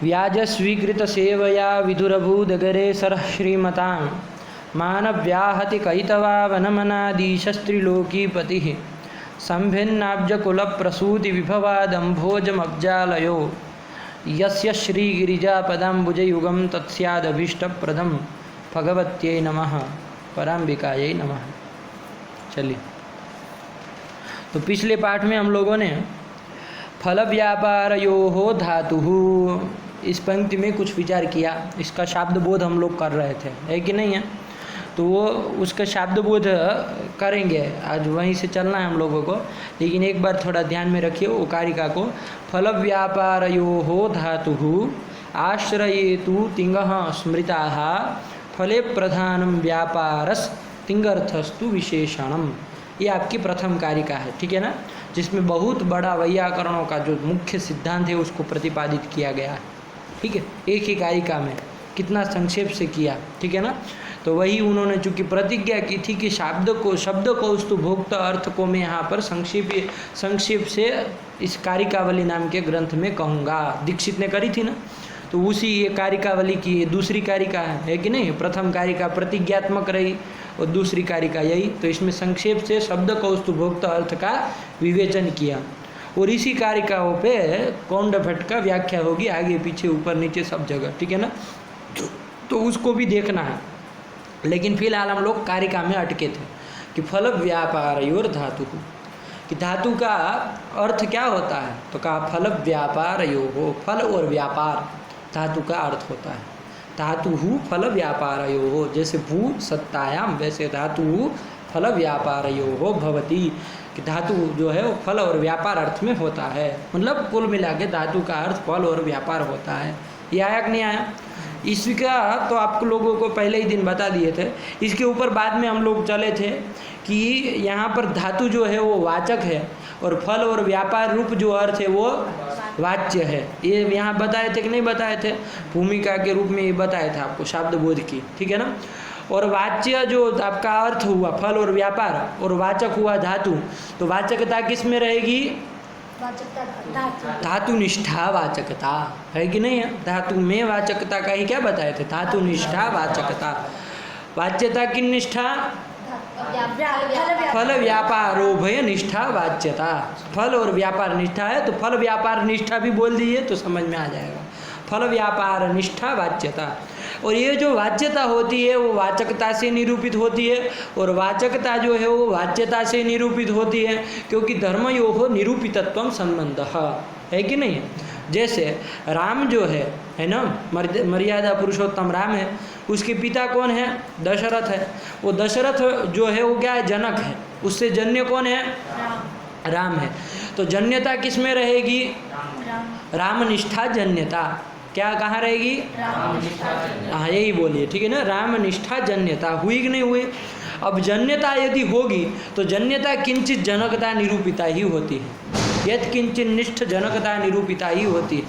व्याज स्वीकृत सेवया विदुरभूदगरे सरः श्रीमतां मानव्याहति कैतवा वनमनादीशस्त्रिलोकीपतिः संभिन्नाब्जकुलप्रसूति विभवादम्भोजमब्जालयो यस्य श्रीगिरिजापदाम्बुजयुगं तत्स्यादभीष्टप्रदं भगवत्यै नमः पराम्बिकायै नमः। चलिए, तो पिछले पाठ में हम लोगों ने फल व्यापारयोः धातुः इस पंक्ति में कुछ विचार किया। इसका शाब्द बोध हम लोग कर रहे थे, है कि नहीं है? तो वो उसका शाब्द बोध करेंगे, आज वहीं से चलना है हम लोगों को। लेकिन एक बार थोड़ा ध्यान में रखिए वो कारिका को। फल व्यापारयोः धातुः आश्रयेतु तिंगः स्मृताः फले प्रधानम व्यापारस तिंगर्थस्तु विशेषणम। ये आपकी प्रथम कारिका है, ठीक है ना, जिसमें बहुत बड़ा वैयाकरणों का जो मुख्य सिद्धांत है उसको प्रतिपादित किया गया है। ठीक है, एक ही कारिका में कितना संक्षेप से किया, ठीक है ना। तो वही उन्होंने चूँकि प्रतिज्ञा की थी कि शब्द कौस्तु भोक्त अर्थ को मैं यहाँ पर संक्षेप से इस कारिकावली नाम के ग्रंथ में कहूँगा। दीक्षित ने करी थी ना, तो उसी ये कारिकावली की दूसरी कारिका है कि नहीं। प्रथम कारिका प्रतिज्ञात्मक रही और दूसरी कारिका यही। तो इसमें संक्षेप से शब्द कौस्तु भोक्त अर्थ का विवेचन किया और इसी कारिकाओं पे कौंडभट्ट का व्याख्या होगी, आगे पीछे ऊपर नीचे सब जगह, ठीक है ना। तो उसको भी देखना है। लेकिन फिलहाल हम लोग कारिका में अटके थे कि फल व्यापारयोर धातु, कि धातु का अर्थ क्या होता है। तो कहा फल व्यापारयोः, फल और व्यापार धातु का अर्थ होता है। धातु फल व्यापारयोः, जैसे भू सत्तायाम वैसे धातु फल व्यापारयोः भवति, कि धातु जो है वो फल और व्यापार अर्थ में होता है। मतलब कुल मिला के धातु का अर्थ फल और व्यापार होता है। ये आया कि नहीं आया? इसका तो आप लोगों को पहले ही दिन बता दिए थे। इसके ऊपर बाद में हम लोग चले थे कि यहाँ पर धातु जो है वो वाचक है और फल और व्यापार रूप जो अर्थ है वो वाच्य है। ये यहाँ बताए थे कि नहीं बताए थे? भूमिका के रूप में ये बताया था आपको शाब्द बोध की, ठीक है ना। और वाच्य जो आपका अर्थ हुआ फल और व्यापार और वाचक हुआ धातु, तो वाचकता किस में रहेगी? धातु निष्ठा वाचकता, है कि नहीं है? धातु में वाचकता का ही क्या बताए थे? धातु निष्ठा वाचकता। वाच्यता की निष्ठा फल व्यापारोभय निष्ठा वाच्यता। फल और व्यापार निष्ठा है तो फल व्यापार निष्ठा भी बोल दीजिए तो समझ में आ जाएगा। फल व्यापार निष्ठा वाच्यता। और ये जो वाच्यता होती है वो वाचकता से निरूपित होती है और वाचकता जो है वो वाच्यता से निरूपित होती है, क्योंकि धर्मयोः निरूपितत्वम संबंधः, है कि नहीं। जैसे राम जो है ना, मर्यादा पुरुषोत्तम राम है, उसके पिता कौन है? दशरथ है। वो दशरथ जो है वो क्या है? जनक है। उससे जन्य कौन है? राम है। तो जन्यता किस में रहेगी? रामनिष्ठा जन्यता। क्या कहाँ रहेगी? हाँ यही बोलिए, ठीक है ना। रामनिष्ठा जन्यता हुई कि नहीं हुई? अब जन्यता यदि होगी तो जन्यता किंचित जनकता निरूपिता ही होती है। यद किंचित निष्ठ जनकता निरूपिता ही होती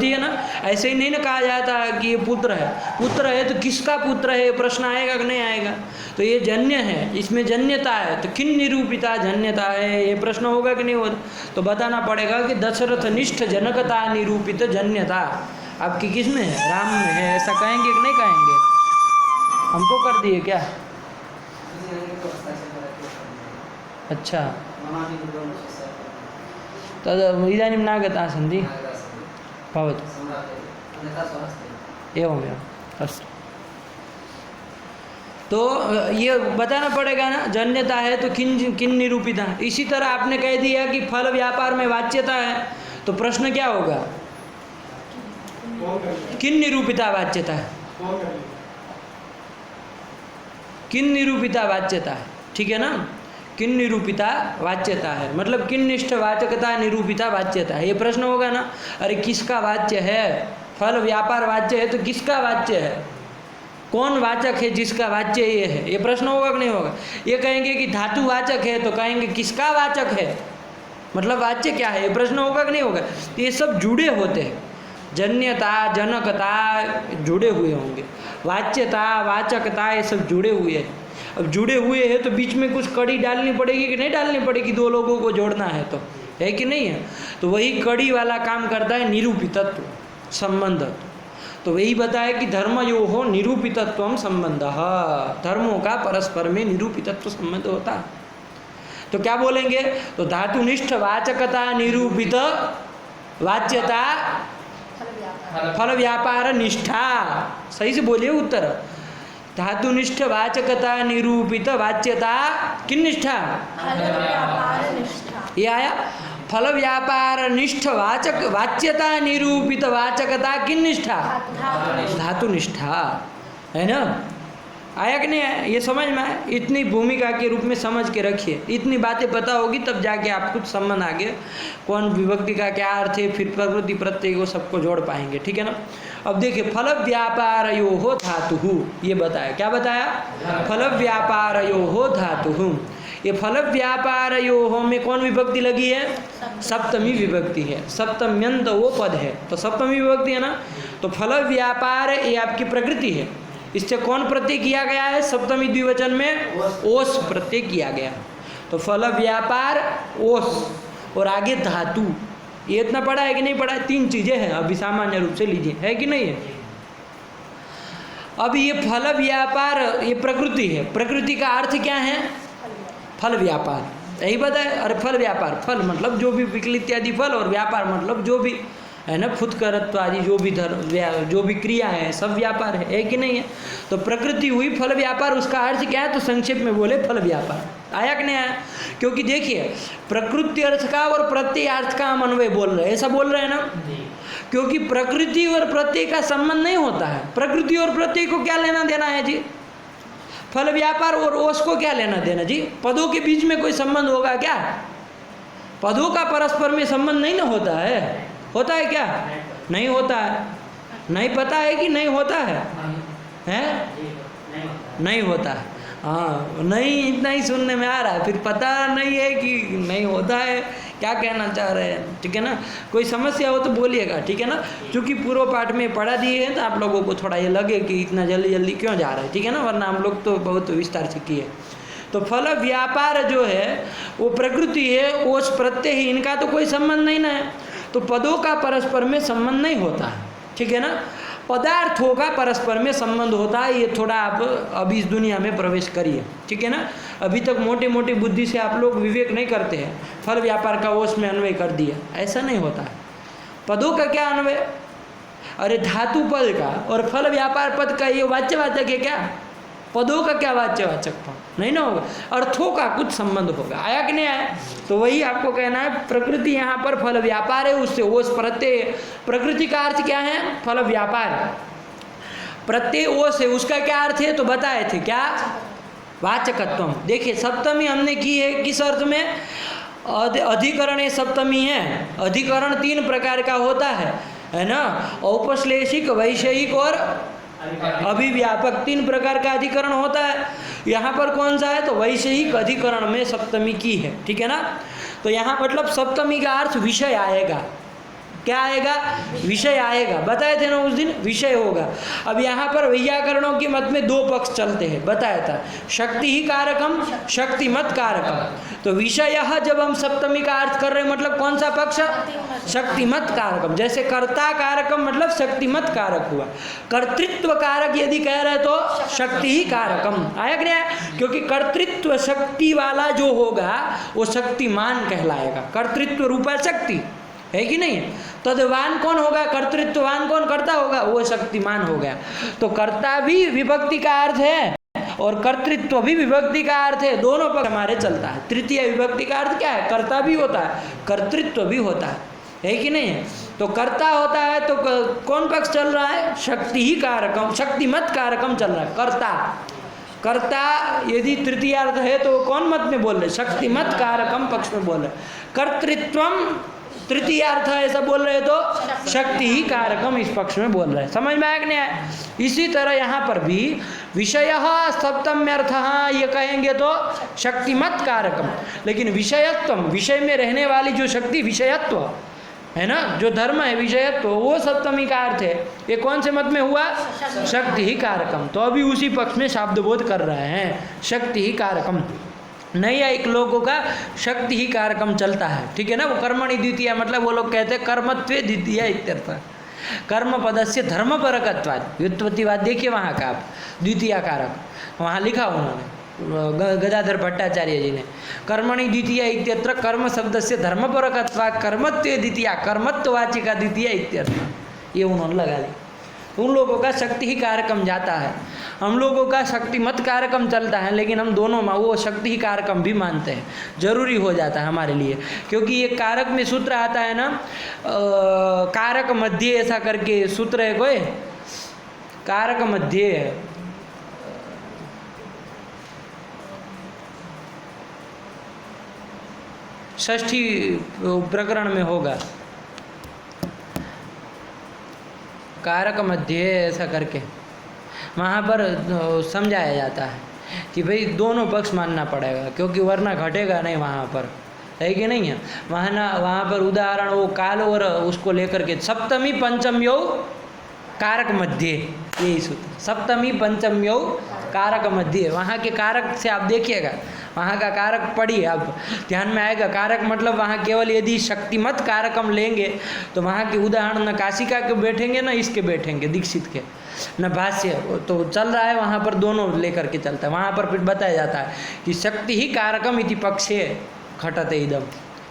है ना। ऐसे ही नहीं ना कहा जाता कि ये पुत्र है तो किसका पुत्र है, प्रश्न आएगा कि नहीं आएगा? तो ये जन्य है, इसमें जन्यता है, तो किन निरूपिता जन्यता है, ये प्रश्न होगा कि नहीं होगा? तो बताना पड़ेगा कि दशरथ निष्ठ जनकता निरूपित जन्यता आपकी किस में है? राम में है। ऐसा कहेंगे कि नहीं कहेंगे? हमको कर दिए क्या? अच्छा, तद् इदानीं नागता सन्ति भवतु। एवमेव, अस्तु। तो ये बताना पड़ेगा ना, जन्यता है तो किन निरूपिता। इसी तरह आपने कह दिया कि फल व्यापार में वाच्यता है, तो प्रश्न क्या होगा? किन निरूपिता वाच्यता है? किन निरूपिता वाच्यता है, ठीक है ना। किन निरूपिता वाच्यता है मतलब किन निष्ठ वाचकता निरूपिता वाच्यता है, ये प्रश्न होगा ना। अरे किसका वाच्य है? फल व्यापार वाच्य है तो किसका वाच्य है? कौन वाचक है जिसका वाच्य ये है? ये प्रश्न होगा कि नहीं होगा? ये कहेंगे कि धातु वाचक है तो कहेंगे किसका वाचक है, मतलब वाच्य क्या है, ये प्रश्न होगा कि नहीं होगा? तो ये सब जुड़े होते हैं। जन्यता जनकता जुड़े हुए होंगे, वाच्यता वाचकता ये सब जुड़े हुए हैं। अब जुड़े हुए हैं तो बीच में कुछ कड़ी डालनी पड़ेगी कि नहीं डालनी पड़ेगी? दो लोगों को जोड़ना है तो, है कि नहीं है? तो वही कड़ी वाला काम करता है निरूपितत्व, संबंध। तो वही बताया कि धर्मयोः निरूपितत्वम संबंधः, धर्मों का परस्पर में निरूपितत्व संबंध होता है। तो क्या बोलेंगे? तो धातुनिष्ठ वाचकता निरूपित वाच्यता फल व्यापार निष्ठा, सही से बोलिए उत्तर। धातुनिष्ठ वाचकता निरूपित वाच्यता किन निष्ठा? ये आया। फल व्यापार निष्ठ वाचक वाच्यता निरूपित वाचकता किन निष्ठा? धातु निष्ठा, है ना? आया कि नहीं आया? ये समझ में आया? इतनी भूमिका के रूप में समझ के रखिए, इतनी बातें पता होगी तब जाके आप कुछ संबंध आगे कौन विभक्ति का क्या अर्थ है, फिर प्रकृति प्रत्यय को सबको जोड़ पाएंगे, ठीक है ना। अब देखिए फल व्यापारयोः धातुः, ये बताया, क्या बताया? फल व्यापारयोः धातुः। ये फल व्यापारयोः में कौन विभक्ति लगी है? सप्तमी विभक्ति है, सप्तम्यंत वो पद है, तो सप्तमी विभक्ति है ना। तो फल व्यापार ये आपकी प्रकृति है, इससे कौन प्रत्यय किया गया है? सप्तमी द्विवचन में ओस प्रत्यय किया गया। तो फल व्यापार ओस और आगे धातु, ये इतना पढ़ा है कि नहीं पढ़ा है? 3 चीजें हैं, अभी सामान्य रूप से लीजिए, है कि नहीं है। अब ये फल व्यापार ये प्रकृति है, प्रकृति का अर्थ क्या है? फल व्यापार, यही बताए। अरे फल व्यापार, फल मतलब जो भी विकलित इत्यादि फल, और व्यापार मतलब जो भी है ना फुतकरत्व आदि जो भी जो भी क्रिया है सब व्यापार है कि नहीं है। तो प्रकृति हुई फल व्यापार, उसका अर्थ क्या है? तो संक्षेप में बोले फल व्यापार। आया कि नहीं आया? क्योंकि देखिए प्रकृति अर्थ का और प्रत्यय अर्थ का हम अन्वय बोल रहे हैं, ऐसा बोल रहे हैं ना। क्योंकि प्रकृति और प्रत्यय का संबंध नहीं होता है। प्रकृति और प्रत्यय को क्या लेना देना है जी? फल व्यापार और ओस को क्या लेना देना जी? पदों के बीच में कोई संबंध होगा क्या? पदों का परस्पर में संबंध नहीं ना होता है। होता है क्या? नहीं होता है। नहीं पता है कि नहीं होता है? हैं? नहीं होता है। हाँ, नहीं इतना ही सुनने में आ रहा है, फिर पता नहीं है कि नहीं होता है। क्या कहना चाह रहे हैं, ठीक है ना। कोई समस्या हो तो बोलिएगा, ठीक है ना। क्योंकि पूर्व पाठ में पढ़ा दिए हैं तो आप लोगों को थोड़ा ये लगे कि इतना जल्दी जल्दी क्यों जा रहा है, ठीक है ना, वरना हम लोग तो बहुत विस्तार से किए। तो फल व्यापार जो है वो प्रकृति है, ओस प्रत्यय है, इनका तो कोई संबंध नहीं ना है। तो पदों का परस्पर में संबंध नहीं होता है, ठीक है ना। पदार्थों का परस्पर में संबंध होता है। ये थोड़ा आप अभी इस दुनिया में प्रवेश करिए, ठीक है ना। अभी तक मोटे मोटे बुद्धि से आप लोग विवेक नहीं करते हैं, फल व्यापार का ओस में अन्वय कर दिया, ऐसा नहीं होता है। पदों का क्या अन्वय? अरे धातु पद का और फल व्यापार पद का ये वाच्यवाचक है क्या? पदों का क्या वाच्यवाचक था? नहीं ना होगा, अर्थों का कुछ संबंध होगा। आया कि नहीं आया? तो वही आपको कहना है, प्रकृति यहाँ पर फल व्यापार है, उससे ओस प्रत्यय। प्रकृति का अर्थ क्या है? फल व्यापार। प्रत्यय ओस है, उसका क्या अर्थ है? तो बताए थे क्या? वाचकत्व। देखिए सप्तमी हमने की है किस अर्थ में? अधिकरण सप्तमी है। अधिकरण 3 प्रकार का होता है ना। औपश्लेषिक, वैषयिक और अभिव्यापक, 3 प्रकार का अधिकरण होता है। यहाँ पर कौन सा है? तो वैषयिक अधिकरण में सप्तमी की है, ठीक है ना। तो यहाँ मतलब सप्तमी का अर्थ विषय आएगा। क्या आएगा? विषय आएगा। बताए थे ना उस दिन, विषय होगा। अब यहाँ पर वैयाकरणों के मत में 2 पक्ष चलते हैं, बताया था। शक्ति ही कारकम, शक्तिमत कारकम। तो विषय जब हम सप्तमी का अर्थ कर रहे हैं, मतलब कौन सा पक्ष? शक्तिमत कारकम। जैसे कर्ता कारकम मतलब शक्तिमत कारक हुआ। कर्तृत्व कारक यदि कह रहे तो शक्ति ही कारकम। आया कि नहीं? क्योंकि कर्तृत्व शक्ति वाला जो होगा वो शक्तिमान कहलाएगा। कर्तृत्व रूपा शक्ति है कि नहीं? तदवान कौन होगा? कर्तृत्ववान कौन कर्ता होगा? वो शक्तिमान हो गया। तो कर्ता भी विभक्ति का अर्थ है और कर्तृत्व भी विभक्ति का अर्थ है, दोनों पक्ष हमारे चलता है। तृतीय विभक्ति का अर्थ क्या है? कर्ता भी होता है, कर्तृत्व भी होता है कि नहीं है? तो कर्ता होता है तो कौन पक्ष चल रहा है? शक्ति ही कारकम, शक्तिमत कारकम चल रहा है। कर्ता, कर्ता यदि तृतीय अर्थ है तो कौन मत में बोल रहे? शक्तिमत कारकम पक्ष में बोल रहे। कर्तृत्वम तृतीय अर्थ है ऐसा बोल रहे तो शक्ति ही कारकम इस पक्ष में बोल रहे हैं। समझ में आया कि नहीं आया? इसी तरह यहाँ पर भी विषय सप्तम्यर्थ ये कहेंगे तो शक्तिमत कारकम, लेकिन विषयत्व, विषय में रहने वाली जो शक्ति, विषयत्व है ना, जो धर्म है विषयत्व, वो सप्तमी का अर्थ है। ये कौन से मत में हुआ? शक्ति ही कारकम। तो अभी उसी पक्ष में शब्दबोध कर रहे हैं, शक्ति ही कारकम। नहीं है, एक लोगों का शक्ति ही कारकम चलता है, ठीक है ना। वो कर्मणि द्वितीय मतलब वो लोग कहते हैं कर्मत्वे द्वितीय इत्यर्थ, कर्म पदस्य धर्म परकत्वात्, व्युत्पत्तिवाद देखिए वहाँ का आप, द्वितीय कारक वहाँ लिखा उन्होंने गदाधर भट्टाचार्य जी ने, कर्मणि द्वितीय इत्यत्र कर्म शब्दस्य धर्म परकत्वात् कर्मत्व द्वितीय कर्मत्ववाचिका द्वितीय इत्यर्थ, ये उन्होंने लगा ली। उन लोगों का शक्ति ही कारकम जाता है, हम लोगों का शक्ति मत कारकम चलता है, लेकिन हम दोनों में वो शक्ति ही कारकम भी मानते हैं, जरूरी हो जाता है हमारे लिए। क्योंकि ये कारक में सूत्र आता है ना, कारक मध्य ऐसा करके सूत्र है कोई, कारक मध्य षष्ठी प्रकरण में होगा, कारक मध्य ऐसा करके वहाँ पर समझाया जाता है कि भाई दोनों पक्ष मानना पड़ेगा, क्योंकि वरना घटेगा नहीं वहाँ पर, है कि नहीं है। वहाँ पर उदाहरण वो काल और उसको लेकर के सप्तमी पंचम यो कारक मध्य, यही सूत्र, सप्तमी पंचम यो कारक मध्य। वहाँ के कारक से आप देखिएगा, वहाँ का कारक पढ़िए, आप ध्यान में आएगा। कारक मतलब वहाँ केवल यदि शक्तिमत कारक हम लेंगे तो वहाँ के उदाहरण न काशिका के बैठेंगे न इसके बैठेंगे दीक्षित के, न भाष्य तो चल रहा है वहाँ पर, दोनों लेकर के चलता है। वहाँ पर फिर बताया जाता है कि शक्ति ही कारकम इति पक्षे खटते इदम,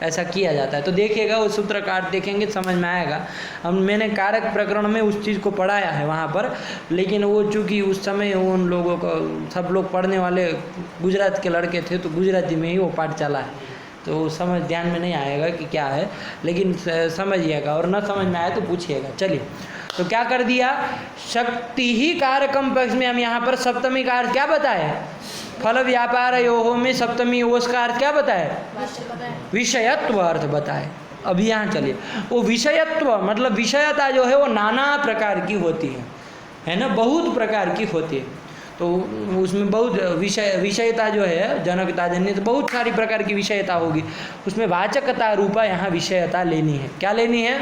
ऐसा किया जाता है। तो देखिएगा वो सूत्रकार देखेंगे समझ में आएगा। मैंने कारक प्रकरण में उस चीज़ को पढ़ाया है वहाँ पर, लेकिन वो चूँकि उस समय उन लोगों को सब लोग पढ़ने वाले गुजरात के लड़के थे तो गुजराती में ही वो पाठ चला है, तो समझ ध्यान में नहीं आएगा कि क्या है, लेकिन समझिएगा, और न समझ में आए तो पूछिएगा। चलिए, तो क्या कर दिया, शक्ति ही कारकम पक्ष में हम यहाँ पर सप्तमी का अर्थ क्या बताए, फल व्यापार योहो में सप्तमी ओस का अर्थ क्या बताए, विषयत्व अर्थ बताए। अब यहाँ चलिए, वो विषयत्व मतलब विषयता जो है वो नाना प्रकार की होती है ना, बहुत प्रकार की होती है। तो उसमें बहुत विषयता जो है जनकता जन्य, तो बहुत सारी प्रकार की विषयता होगी। उसमें वाचकता रूपा यहाँ विषयता लेनी है। क्या लेनी है,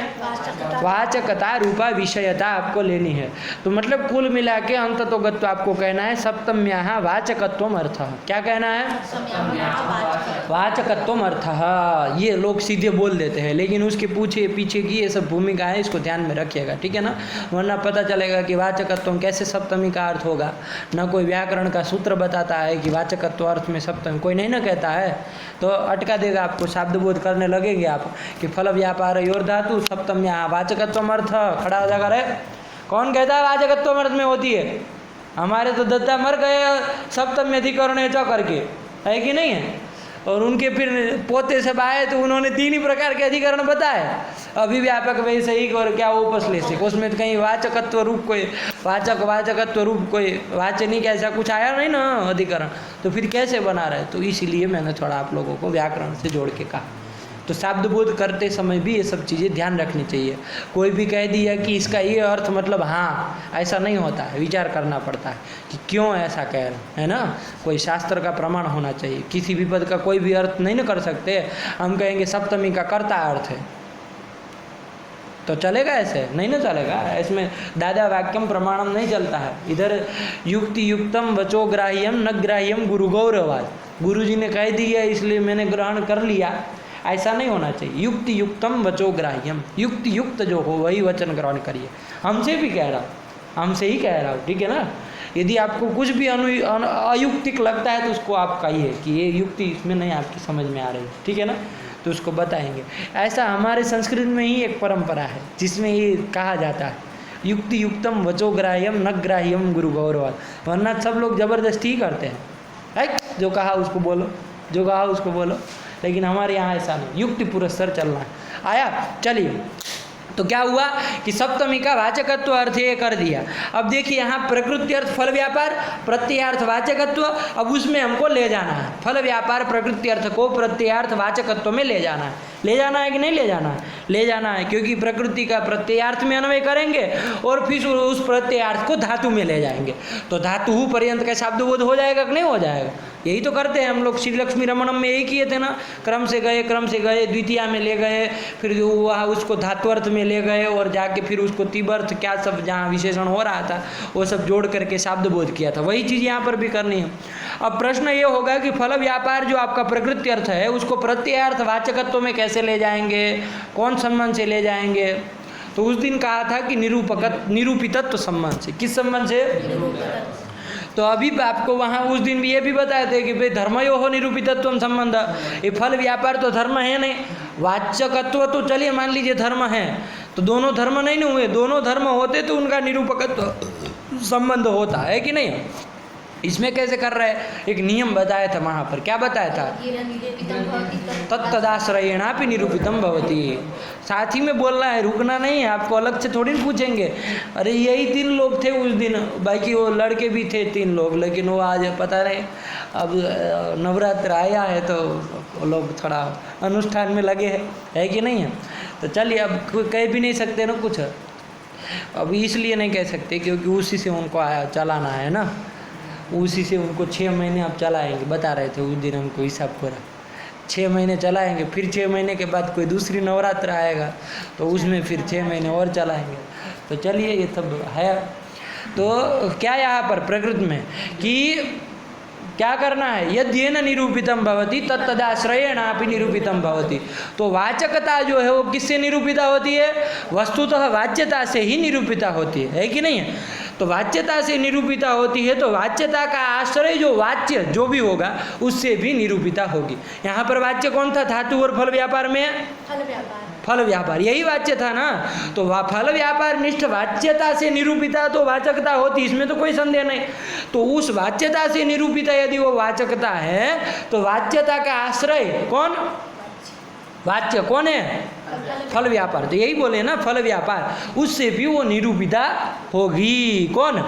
वाचकता रूपा विषयता आपको लेनी है। तो मतलब कुल मिला के अंततोगत्व आपको कहना है सप्तम्याः वाचकत्वम अर्थः। क्या कहना है, वाचकत्वम अर्थः। ये लोग सीधे बोल देते हैं, लेकिन उसके पीछे की ये सब भूमिका है, इसको ध्यान में रखिएगा, ठीक है ना। वरना पता चलेगा कि वाचकत्वम कैसे सप्तमी का अर्थ होगा। न कोई व्याकरण का सूत्र बताता है कि वाचकत्व अर्थ में सप्तमी, कोई नहीं ना कहता है, तो अटका देगा आपको, शब्दबोध करने लगेंगे आप कि फल व्यापार योर धातु सप्तम्याः वाचकत्वम अर्थ, खड़ा हो जाकर है। कौन कहता है वाचकत्वम अर्थ में होती है, हमारे तो दत्ता मर गए सप्तम्य अधिकरण है करके, है कि नहीं है। और उनके फिर पोते सब आए तो उन्होंने तीन ही प्रकार के अधिकरण बताए, अभिव्यापक वैषयिक और क्या उपश्लेषिक। उसमें तो कहीं वाचकत्व रूप कोई वाचकत्व रूप कोई वाचनिक ऐसा कुछ आया नहीं ना अधिकरण, तो फिर कैसे बना रहे। तो इसीलिए मैंने थोड़ा आप लोगों को व्याकरण से जोड़ के कहा। तो शब्दबोध करते समय भी ये सब चीज़ें ध्यान रखनी चाहिए। कोई भी कह दिया कि इसका ये अर्थ मतलब हाँ, ऐसा नहीं होता है, विचार करना पड़ता है कि क्यों ऐसा कह रहे हैं, है ना। कोई शास्त्र का प्रमाण होना चाहिए। किसी भी पद का कोई भी अर्थ नहीं ना कर सकते। हम कहेंगे सप्तमी का कर्ता अर्थ है, तो चलेगा ऐसे नहीं ना चलेगा। इसमें दादा वाक्यम प्रमाणम नहीं चलता है। इधर युक्ति युक्तम वचो ग्राह्यम न ग्राह्यम गुरु गौरवाद, गुरु जी ने कह दिया इसलिए मैंने ग्रहण कर लिया, ऐसा नहीं होना चाहिए। युक्ति युक्तम वचो ग्राह्यम, युक्ति युक्त जो हो वही वचन ग्रहण करिए। हमसे भी कह रहा हूँ, हमसे ही कह रहा हूँ, ठीक है ना। यदि आपको कुछ भी अयुक्तिक लगता है तो उसको आप कहिए कि ये युक्ति इसमें नहीं आपकी समझ में आ रही, ठीक है ना, तो उसको बताएंगे। ऐसा हमारे संस्कृत में ही एक परंपरा है जिसमें ये कहा जाता है युक्ति युक्तम वचो ग्राह्यम न ग्राह्यम गुरु गौरवाद। वरना सब लोग जबरदस्ती ही करते हैं, है जो कहा उसको बोलो, जो कहा उसको बोलो, लेकिन हमारे यहाँ ऐसा नहीं, युक्ति पुरस्सर चलना है। आया, चलिए। तो क्या हुआ कि सप्तमी का वाचकत्व अर्थ ये कर दिया। अब देखिए यहाँ प्रकृति अर्थ फल व्यापार, प्रत्ययार्थ वाचकत्व, अब उसमें हमको ले जाना है। फल व्यापार प्रकृति अर्थ को प्रत्ययार्थ वाचकत्व में ले जाना है। ले जाना है कि नहीं ले जाना है, ले जाना है, क्योंकि प्रकृति का प्रत्ययार्थ में अन्वय करेंगे और फिर उस प्रत्ययार्थ को धातु में ले जाएंगे। तो धातु पर्यंत का शब्दबोध हो जाएगा कि नहीं हो जाएगा। यही तो करते हैं हम लोग। श्री लक्ष्मी रमणम में यही किए थे ना, क्रम से गए द्वितीया में ले गए, फिर वहाँ उसको धात्वर्थ में ले गए और जाके फिर उसको तिबर्थ क्या सब जहाँ विशेषण हो रहा था वो सब जोड़ करके शब्दबोध किया था। वही चीज़ यहाँ पर भी करनी है। अब प्रश्न ये होगा कि फल व्यापार जो आपका प्रकृति अर्थ है उसको प्रत्ययार्थ वाचकत्व में कैसे ले जाएंगे, कौन संबंध से ले जाएंगे। तो उस दिन कहा था कि निरूपितत्व संबंध से। किस संबंध से? तो अभी आपको वहाँ उस दिन भी ये भी बताए थे कि भाई धर्मयो हो निरूपितत्व संबंध। ये फल व्यापार तो धर्म है नहीं, वाचकत्व तो चलिए मान लीजिए धर्म है, तो दोनों धर्म नहीं ना हुए, दोनों धर्म होते तो उनका निरूपकत्व संबंध होता है कि नहीं। इसमें कैसे कर रहे हैं, एक नियम बताया था वहाँ पर। क्या बताया था? तत्तदाश्रयेणापि निरूपितम भवति। साथ ही में बोलना है, रुकना नहीं है। आपको अलग से थोड़ी पूछेंगे अरे यही 3 लोग थे उस दिन, बाकी वो लड़के भी थे 3 लोग, लेकिन वो आज पता नहीं अब नवरात्र आया है तो वो लोग थोड़ा अनुष्ठान में लगे है कि नहीं है। तो चलिए अब कह भी नहीं सकते ना कुछ, अब इसलिए नहीं कह सकते क्योंकि उसी से उनको चलाना है ना, उसी से उनको 6 महीने आप चलाएंगे। बता रहे थे उस दिन हमको हिसाब पूरा 6 महीने चलाएंगे, फिर 6 महीने के बाद कोई दूसरी नवरात्र आएगा तो उसमें फिर 6 महीने और चलाएंगे। तो चलिए ये सब है। तो क्या यहाँ पर प्रकृति में कि क्या करना है, यद्येन निरूपितम भवति तत्तदाश्रयेणापि निरूपितम भवति। तो वाचकता जो है वो किससे निरूपिता होती है? वस्तुतः वाच्यता से ही निरूपिता होती है कि नहीं है। तो वाच्यता से निरूपिता होती है, तो वाच्यता का आश्रय जो वाच्य जो भी होगा उससे भी निरूपिता होगी। यहाँ पर वाच्य कौन था? धातु और फल व्यापार में फल व्यापार, यही वाच्य था ना। तो फल व्यापार निष्ठ वाच्यता से निरूपिता तो वाचकता होती, इसमें तो कोई संदेह नहीं। तो उस वाच्यता से निरूपिता यदि वो वाचकता है तो वाच्यता का आश्रय कौन? वाच्य कौन है? फल व्यापार। तो यही बोले ना फल व्यापार, उससे भी वो निरूपिता होगी। कौन?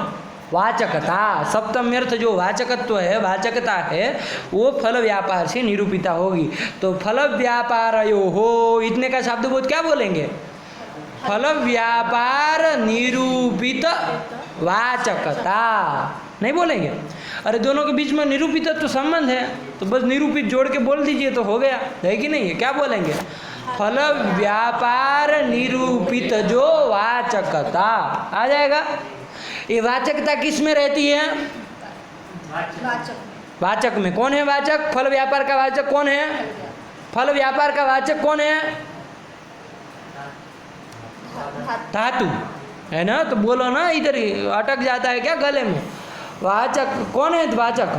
वाचकता। सप्तम अर्थ जो वाचकत्व है, वाचकता है, वो फल व्यापार से निरूपिता होगी। तो फल व्यापारयो हो इतने का शब्द बोध क्या बोलेंगे? फल व्यापार निरूपित वाचकता नहीं बोलेंगे। अरे दोनों के बीच में निरूपितत्व संबंध है तो बस निरूपित जोड़ के बोल दीजिए तो हो गया, है कि नहीं है। क्या बोलेंगे? फल व्यापार निरूपित जो वाचकता आ जाएगा। ये वाचकता किस में रहती है? वाचक में। कौन है वाचक? फल व्यापार का वाचक कौन है? फल व्यापार का वाचक कौन है? धातु है ना। तो बोलो ना, इधर ही अटक जाता है क्या गले में? वाचक कौन है? वाचक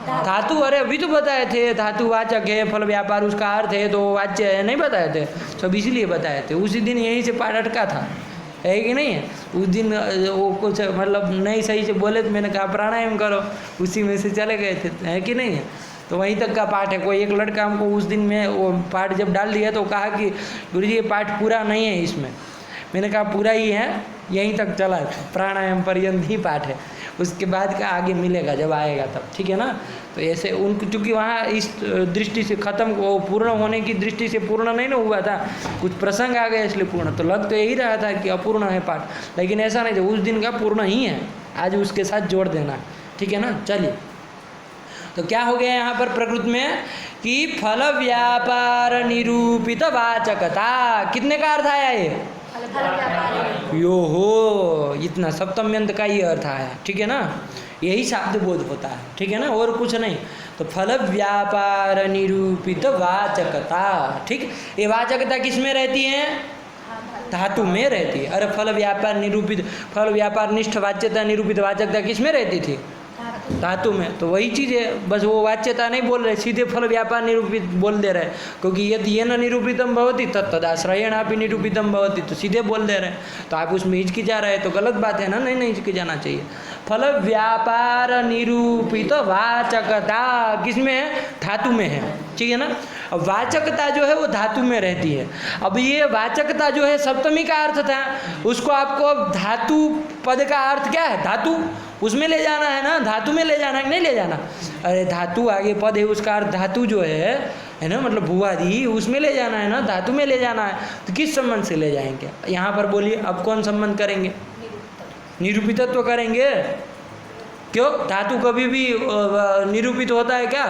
धातु। अरे अभी तो बताए थे धातु वाचक है, फल व्यापार उसका अर्थ है, तो वाच्य है, नहीं बताए थे? सब इसीलिए बताए थे। उसी दिन यहीं से पाठ अटका था, है कि नहीं है। उस दिन वो कुछ मतलब नहीं सही से बोले तो मैंने कहा प्राणायाम करो, उसी में से चले गए थे, है कि नहीं है। तो वहीं तक का पाठ है। कोई एक लड़का हमको उस दिन में वो पाठ जब डाल दिया तो कहा कि गुरुजी ये पाठ पूरा नहीं है इसमें। मैंने कहा पूरा ही है, यहीं तक चला, प्राणायाम पर्यंत ही पाठ है, उसके बाद का आगे मिलेगा जब आएगा तब, ठीक है ना। तो ऐसे उनको चूँकि वहाँ इस दृष्टि से ख़त्म वो पूर्ण होने की दृष्टि से पूर्ण नहीं ना हुआ था, कुछ प्रसंग आ गए इसलिए पूर्ण। तो लग तो यही रहा था कि अपूर्ण है पाठ, लेकिन ऐसा नहीं था, उस दिन का पूर्ण ही है, आज उसके साथ जोड़ देना, ठीक है ना। चलिए, तो क्या हो गया यहाँ पर प्रकृति में कि फल व्यापार निरूपित वाचकता। कितने का अर्थ आया ये? यो हो, इतना सप्तम्यंत का ही अर्थ आया, ठीक है ना। यही शब्द बोध होता है, ठीक है ना, और कुछ नहीं। तो फल व्यापार निरूपित वाचकता, ठीक। ये वाचकता किस में रहती है? धातु में रहती है। अरे फल व्यापार निरूपित, फल व्यापार निष्ठ वाच्यता निरूपित वाचकता किस में रहती थी? धातु में। तो वही चीज़ है, बस वो वाच्यता नहीं बोल रहे, सीधे फल व्यापार निरूपित बोल दे रहे, क्योंकि यदि ये न निरूपितम भवति तत्तदाश्रयेणापि निरूपितम भवति, तो सीधे बोल दे रहे। तो आप उसमें हिचकिचा रहे तो गलत बात है ना, नहीं हिचकिचाना चाहिए। फल व्यापार निरूपित वाचकता किसमें है? धातु में है, ठीक है ना। अब वाचकता जो है वो धातु में रहती है। अब ये वाचकता जो है सप्तमी का अर्थ था, उसको आपको अब धातु पद का अर्थ क्या है? धातु, उसमें ले जाना है ना, धातु में ले जाना है, नहीं ले जाना। अरे धातु आगे पद है, उसका अर्थ धातु जो है ना, मतलब भुआदि, उसमें ले जाना है ना, धातु में ले जाना है। तो किस संबंध से ले जाएंगे यहाँ पर बोलिए? अब कौन संबंध करेंगे? निरूपितत्व करेंगे। क्यों? धातु कभी भी निरूपित होता है क्या?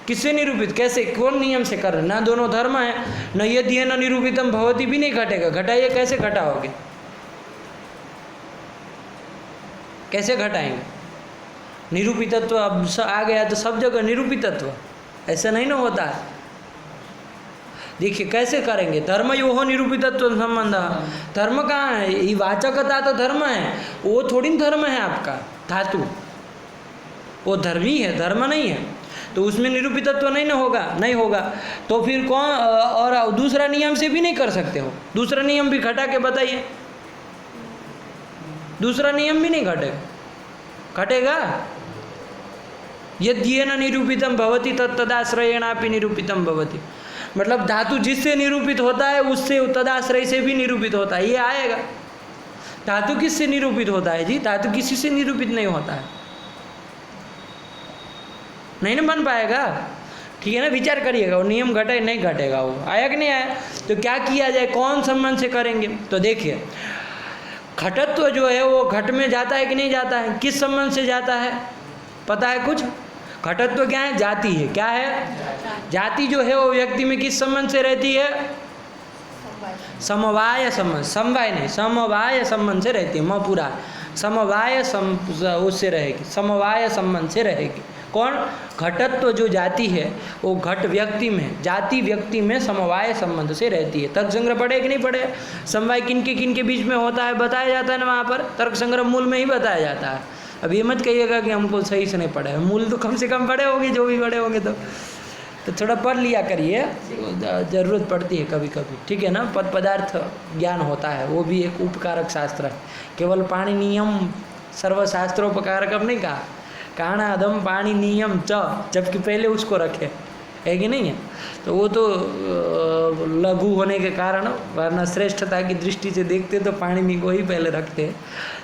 किससे निरूपित? कैसे? कौन नियम से कर रहे? ना दोनों धर्म है, न यदि है न निरूपितम भवति भी नहीं घटेगा। घटाइए, कैसे घटाओगे? कैसे घटाएंगे? निरूपितत्व अब आ गया तो सब जगह निरूपितत्व, ऐसा नहीं ना होता है। देखिए कैसे करेंगे, धर्म यो हो निरूपितत्व संबंध, धर्म कहाँ है, ये वाचकता तो धर्म है, वो थोड़ी धर्म है आपका धातु, वो धर्मी है, धर्म नहीं है, तो उसमें निरूपितत्व नहीं ना होगा, नहीं होगा। तो फिर कौन, और दूसरा नियम से भी नहीं कर सकते हो, दूसरा नियम भी घटा के बताइए, दूसरा नियम भी नहीं घटेगा, घटेगा। यद्येन निरूपितम भवति तदाश्रयेणापि निरूपितम भवति, मतलब धातु जिससे निरूपित होता है उससे तदाश्रय से भी निरूपित होता है, ये आएगा। धातु किससे निरूपित होता है जी, धातु किसी से निरूपित नहीं होता है, नहीं ना बन पाएगा, ठीक है ना, विचार करिएगा, वो नियम घटे नहीं घटेगा, वो आया कि नहीं आया। तो क्या किया जाए, कौन संबंध से करेंगे, तो देखिए घटत्व जो है वो घट में जाता है कि नहीं जाता है, किस संबंध से जाता है, पता है कुछ। घटत्व क्या है, जाति है, क्या है, जाति जो है वो व्यक्ति में किस संबंध से रहती है, समवाय संबंध, समवाय नहीं, समवाय संबंध से रहती है, पूरा समवाय उससे रहेगी, समवाय संबंध से रहेगी। कौन, घटत्व जो जाति है वो घट व्यक्ति में, जाति व्यक्ति में समवाय संबंध से रहती है। तर्क संग्रह पढ़े कि नहीं पढ़े, समवाय किन के बीच में होता है बताया जाता है ना, वहाँ पर तर्क संग्रह मूल में ही बताया जाता है। अब ये मत कहिएगा कि हमको सही से नहीं पढ़े हैं, मूल तो कम से कम पढ़े होंगे, जो भी पढ़े होंगे तो थोड़ा पढ़ लिया करिए, ज़रूरत पड़ती है कभी कभी, ठीक है ना। पद पदार्थ ज्ञान होता है, वो भी एक उपकारक शास्त्र है, केवल पाणिनीयम सर्वशास्त्रोपकारकम नहीं कहा, काणादम पाणिनीयम च, जबकि पहले उसको रखे, है कि नहीं है। तो वो तो लघु होने के कारण, वरना श्रेष्ठता की दृष्टि से देखते तो पाणिनि को ही पहले रखते हैं,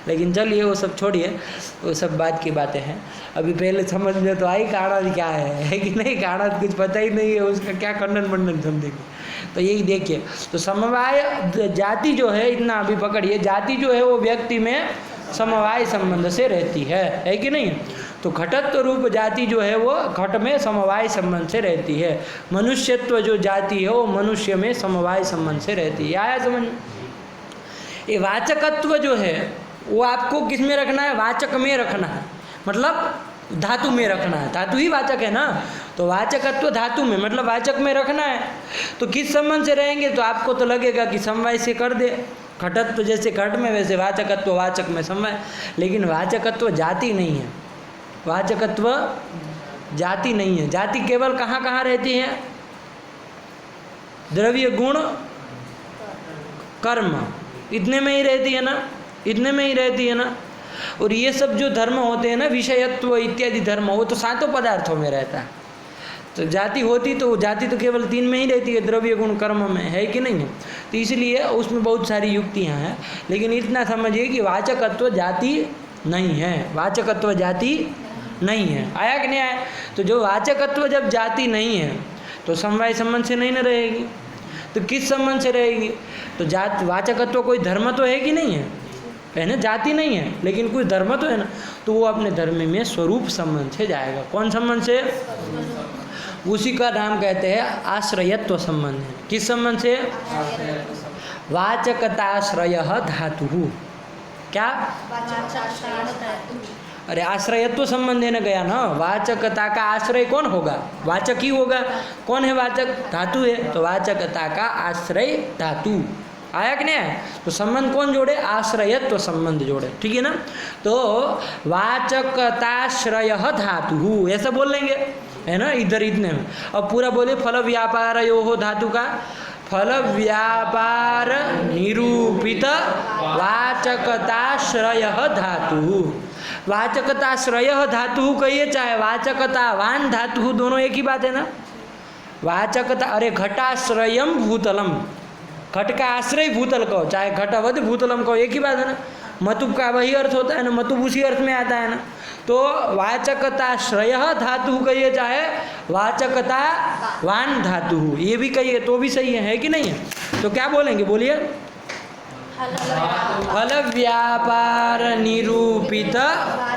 लेकिन चलिए वो सब छोड़िए, वो सब बात की बातें हैं। अभी पहले समझ में तो आई काणाद क्या है कि नहीं, काणाद कुछ पता ही नहीं है, उसका क्या खंडन मंडन समझेंगे। तो यही देखिए, तो समवाय जाति जो है, इतना अभी पकड़िए, जाति जो है वो व्यक्ति में समवाय संबंध से रहती है कि नहीं। तो घटत्व रूप जाति जो है वो घट में समवाय संबंध से रहती है। मनुष्यत्व जो जाति है वो मनुष्य में समवाय संबंध से रहती है, आया समझ। ये वाचकत्व जो है वो आपको किस में रखना है, वाचक में रखना है, मतलब धातु में रखना है, धातु ही वाचक है ना, तो वाचकत्व धातु में मतलब वाचक में रखना है। तो किस संबंध से रहेंगे, तो आपको तो लगेगा कि समवाय से कर दे, घटत्व जैसे घट में वैसे वाचकत्व वाचक में समवाय, लेकिन वाचकत्व जाति नहीं है, वाचकत्व जाति नहीं है। जाति केवल कहाँ कहाँ रहती है, द्रव्य गुण कर्म, इतने में ही रहती है ना, इतने में ही रहती है ना। और ये सब जो धर्म होते हैं ना, विषयत्व इत्यादि धर्म, वो तो सातों पदार्थों में रहता है। तो जाति होती तो जाति तो केवल तीन में ही रहती है, द्रव्य गुण कर्म में, है कि नहीं है। तो इसलिए उसमें बहुत सारी युक्तियाँ हैं, लेकिन इतना समझिए कि वाचकत्व जाति नहीं है, वाचकत्व जाति नहीं है, आया कि नहीं आया। तो जो वाचकत्व जब जाति नहीं है तो समवाय संबंध से नहीं न रहेगी, तो किस संबंध से रहेगी, तो जात वाचकत्व कोई धर्म तो है कि नहीं है ना, जाति नहीं है लेकिन कोई धर्म तो है ना, तो वो अपने धर्म में स्वरूप संबंध से जाएगा। कौन संबंध से, उसी का नाम कहते हैं आश्रयत्व संबंध है। किस संबंध से, वाचकताश्रय धातु, क्या, अरे आश्रयत्व संबंध देने गया ना, वाचकता का आश्रय कौन होगा, वाचक ही होगा। कौन है वाचक, धातु है, तो वाचकता का आश्रय धातु, आया कि नहीं आया। तो संबंध कौन जोड़े, आश्रयत्व संबंध जोड़े, ठीक है ना। तो वाचकताश्रय धातु ऐसा बोल लेंगे, है ना, इधर इतने में। अब पूरा बोले, फल व्यापार यो हो धातु का, फल व्यापार निरूपित वाचकताश्रय धातु, वाचकताश्रय धातु कहिए चाहे वाचकतावान धातु, दोनों एक ही बात है ना। वाचकता, अरे घटाश्रयम भूतलम, घट का आश्रय भूतल कहो, चाहे घटवद भूतलम कहो, एक ही बात है ना। मतुब का वही अर्थ होता है ना, मतुब उसी अर्थ में आता है ना। तो वाचकताश्रय धातु कहिए चाहे वाचकतावान धातु, ये भी कहिए तो भी सही है कि नहीं है। तो क्या बोलेंगे, बोलिए, फल व्यापार निरूपित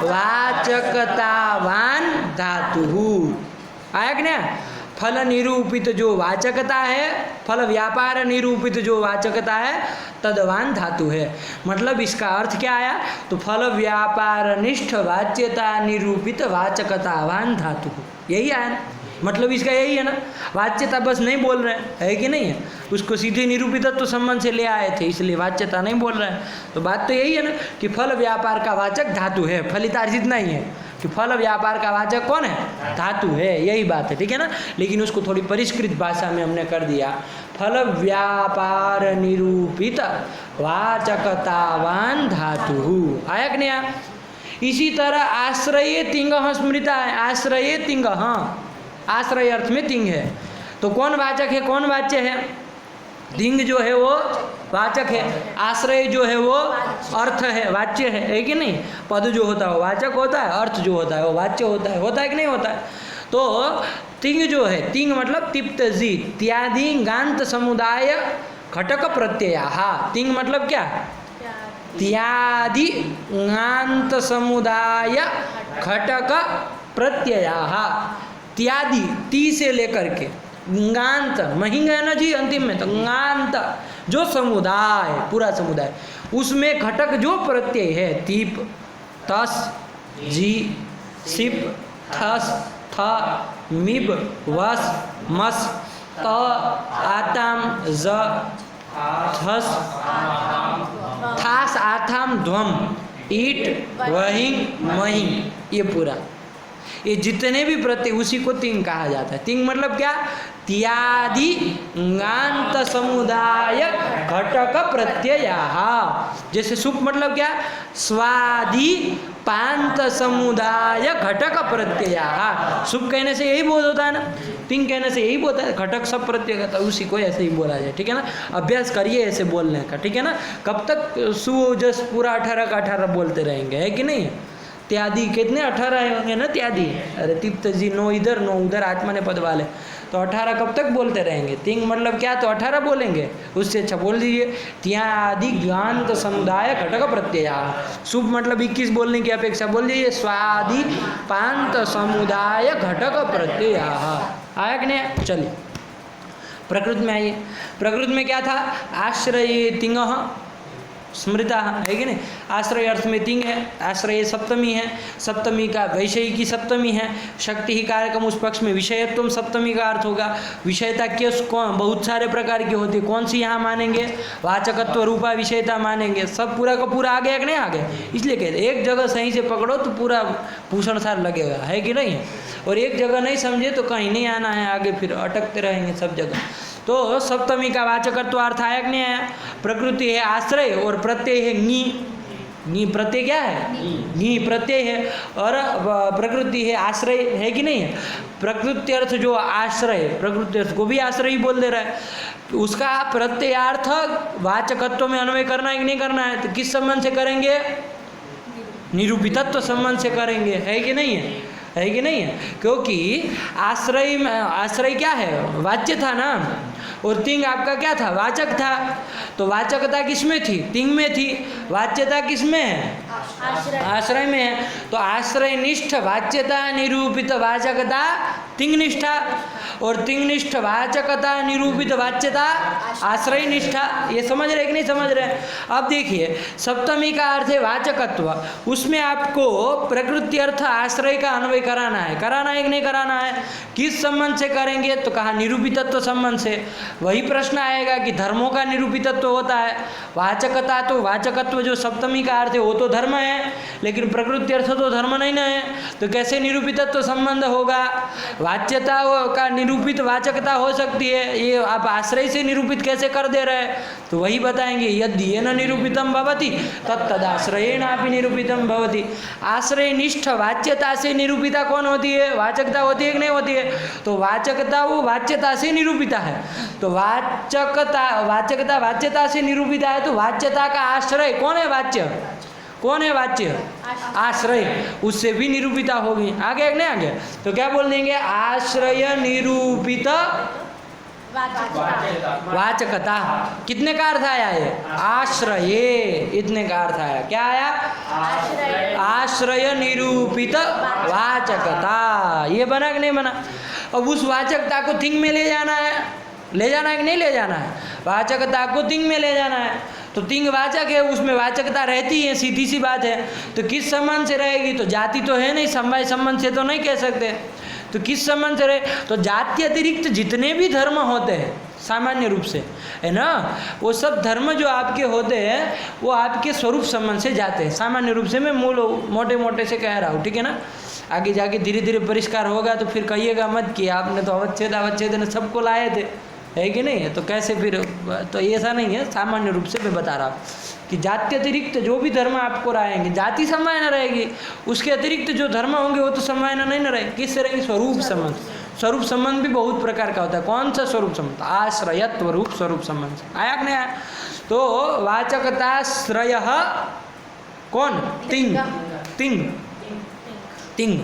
वाचकतावान धातु, आया कि नहीं। फल निरूपित जो वाचकता है, फल व्यापार निरूपित जो वाचकता है, तदवान धातु है। मतलब इसका अर्थ क्या आया, तो फल व्यापार निष्ठ वाच्यता निरूपित वाचकतावान धातु, यही आया ना, मतलब इसका यही है ना, वाच्यता बस नहीं बोल रहे हैं, है कि नहीं है, उसको सीधे निरूपितत्व संबंध से ले आए थे, इसलिए वाच्यता नहीं बोल रहे हैं। तो बात तो यही है ना कि फल व्यापार का वाचक धातु है, फलितार्थ इतना ही है कि फल व्यापार का वाचक कौन है, धातु है, यही बात है, ठीक है ना। लेकिन उसको थोड़ी परिष्कृत भाषा में हमने कर दिया, फल व्यापार निरूपित वाचकतावान धातु, आया कि नहीं आया। इसी तरह आश्रय तिंग स्मृता है, आश्रय तिंग, आश्रय अर्थ में तिंग है, तो कौन वाचक है, कौन वाच्य है, तिंग जो है वो वाचक है, आश्रय जो है वो अर्थ है, वाच्य है कि नहीं। पद जो होता है वो वाचक होता है, अर्थ जो होता है वो वाच्य होता है कि नहीं होता है। तो तिंग जो है, तिंग मतलब तिप्त जी त्यादि गांत समुदाय घटक प्रत्यय, तिंग मतलब क्या, त्यादि गांत समुदाय घटक प्रत्यय, त्यादि ती से लेकर के गांत महिंग है ना जी अंतिम में, तो गांत जो समुदाय, पूरा समुदाय, उसमें घटक जो प्रत्यय है, तीप तस जी सिप थस थ मिब वस मस त आताम ज थस थास आथाम ध्वम ईट वहिंग महिंग, ये पूरा, ये जितने भी प्रत्यय उसी को तिंग कहा जाता है। तिंग मतलब क्या, त्यादि गांत समुदाय घटक प्रत्यय, जैसे सुप मतलब क्या, स्वादि पांत समुदाय घटक प्रत्यय, सुप कहने से यही बोध होता है ना, तिंग कहने से यही बोलता है, घटक सब प्रत्यय का, तो उसी को ऐसे ही बोला जाए, ठीक है ना। अभ्यास करिए ऐसे बोलने का, ठीक है ना। कब तक सुजस पूरा 18 का 18 बोलते रहेंगे, है कि नहीं। त्यादि कितने 18 होंगे ना, त्यादि, अरे तिप्त जी 9 इधर 9 उधर, आत्मा ने पद वाले, तो 18 कब तक बोलते रहेंगे। तिंग मतलब क्या, तो 18 बोलेंगे, उससे अच्छा बोल दीजिए त्यादि गांत समुदाय घटक प्रत्यय। शुभ मतलब 21 बोलने की अपेक्षा बोल दीजिए स्वादि पांत समुदाय घटक प्रत्यय, आया कि नहीं। चलिए प्रकृति में आइए, प्रकृति में क्या था, आश्रय तिंग स्मृता, है कि नहीं। आश्रय अर्थ में तिंग है, आश्रय सप्तमी है, सप्तमी का वैषयी की सप्तमी है, शक्ति ही कार्यक्रम उस पक्ष में विषयत्व सप्तमी का अर्थ होगा। विषयता किस कौन, बहुत सारे प्रकार की होती है, कौन सी यहाँ मानेंगे, वाचकत्व रूपा विषयता मानेंगे, सब पूरा का पूरा आ गया कि नहीं आ गया। इसलिए कहते एक जगह सही से पकड़ो तो पूरा भूषण सार लगेगा, है कि नहीं, और एक जगह नहीं समझे तो कहीं नहीं आना है आगे, फिर अटकते रहेंगे सब जगह। तो सप्तमी का वाचकत्व अर्थ आया कि नहीं आया। प्रकृति है आश्रय और प्रत्यय है नी, नी प्रत्यय क्या है, नी प्रत्यय है, और प्रकृति है आश्रय, है कि नहीं है। प्रकृति अर्थ जो आश्रय, प्रकृति अर्थ को भी आश्रय ही बोल दे रहा है, उसका प्रत्ययार्थ वाचकत्व में अन्वय करना है कि नहीं करना है, तो किस संबंध से करेंगे, निरूपितत्व संबंध से करेंगे, है कि नहीं है कि नहीं है। क्योंकि आश्रय में, आश्रय क्या है, वाच्य था ना, और तिंग आपका क्या था, वाचक था। तो वाचकता किसमें थी, तिंग में थी, वाच्यता किसमें है, आश्रय में है। तो आश्रय निष्ठ वाच्यता निरूपित वाचकता तिंग निष्ठा, और तिंग निष्ठ वाचकता निरूपित वाच्यता आश्रय निष्ठा। ये समझ रहे कि नहीं समझ रहे। अब देखिए सप्तमी का अर्थ है वाचकत्व, उसमें आपको प्रकृति अर्थ आश्रय का अन्वय कराना है कि नहीं कराना है। किस संबंध से करेंगे, तो कहा निरूपितत्व संबंध से। वही प्रश्न आएगा कि धर्मों का निरूपितत्व होता है, वाचकता तो वाचकत्व जो सप्तमी का अर्थ है वो तो धर्म है, लेकिन प्रकृति अर्थ तो धर्म नहीं ना है, तो कैसे निरूपितत्व संबंध होगा। वाच्यता का निरूपित वाचकता हो सकती है, ये आप आश्रय से निरूपित कैसे कर दे रहे हैं, तो वही बताएंगे। यदि ये न निरूपितम भवति तत्तदाश्रयेणापि निरूपितम भवति। आश्रय निष्ठ वाच्यता से निरूपिता कौन होती है, वाचकता होती है कि नहीं होती है। तो वाचकता वो वाच्यता से निरूपिता है, तो वाचकता वाच्यता से निरूपिता है, तो वाच्यता का आश्रय कौन है, वाच्य कौन है, वाच्य आश्रय, उससे भी निरूपिता होगी। आगे नहीं आगे, तो क्या बोल देंगे, आश्रय निरूपित वाचकता। कितने का अर्थ आया ये, आश्रय, इतने का अर्थ आया, क्या आया, आश्रय निरूपित वाचकता। ये बना कि नहीं बना। अब उस वाचकता को थिंग में ले जाना है कि नहीं ले जाना है, वाचकता को तिंग में ले जाना है। तो तिंग वाचक है, उसमें वाचकता रहती है, सीधी सी बात है। तो किस संबंध से रहेगी, तो जाति तो है नहीं, समवाय संबंध से तो नहीं कह सकते। तो किस संबंध से रहे? तो जाति अतिरिक्त जितने भी धर्म होते हैं सामान्य रूप से, है ना, वो सब धर्म जो आपके होते हैं वो आपके स्वरूप संबंध से जाते हैं। सामान्य रूप से मैं मूल मोटे मोटे से कह रहा हूँ, ठीक है ना। आगे जाके धीरे धीरे परिष्कार होगा तो फिर कहिएगा मत कि आपने तो अवच्छेद ने सबको लाए थे, है कि नहीं। तो कैसे फिर, तो ऐसा नहीं है, सामान्य रूप से मैं बता रहा हूँ कि जाति अतिरिक्त जो भी धर्म आपको रहेंगे, जाति समय न रहेगी, उसके अतिरिक्त जो धर्म होंगे वो तो समय नहीं न रहेंगे। किससे रहेंगे? स्वरूप संबंध। स्वरूप संबंध भी बहुत प्रकार का होता है। कौन सा स्वरूप संबंध? आश्रयत्व रूप स्वरूप संबंध से आया कि नहीं आया? तो वाचकताश्रय कौन? तिंग तिंग तिंग।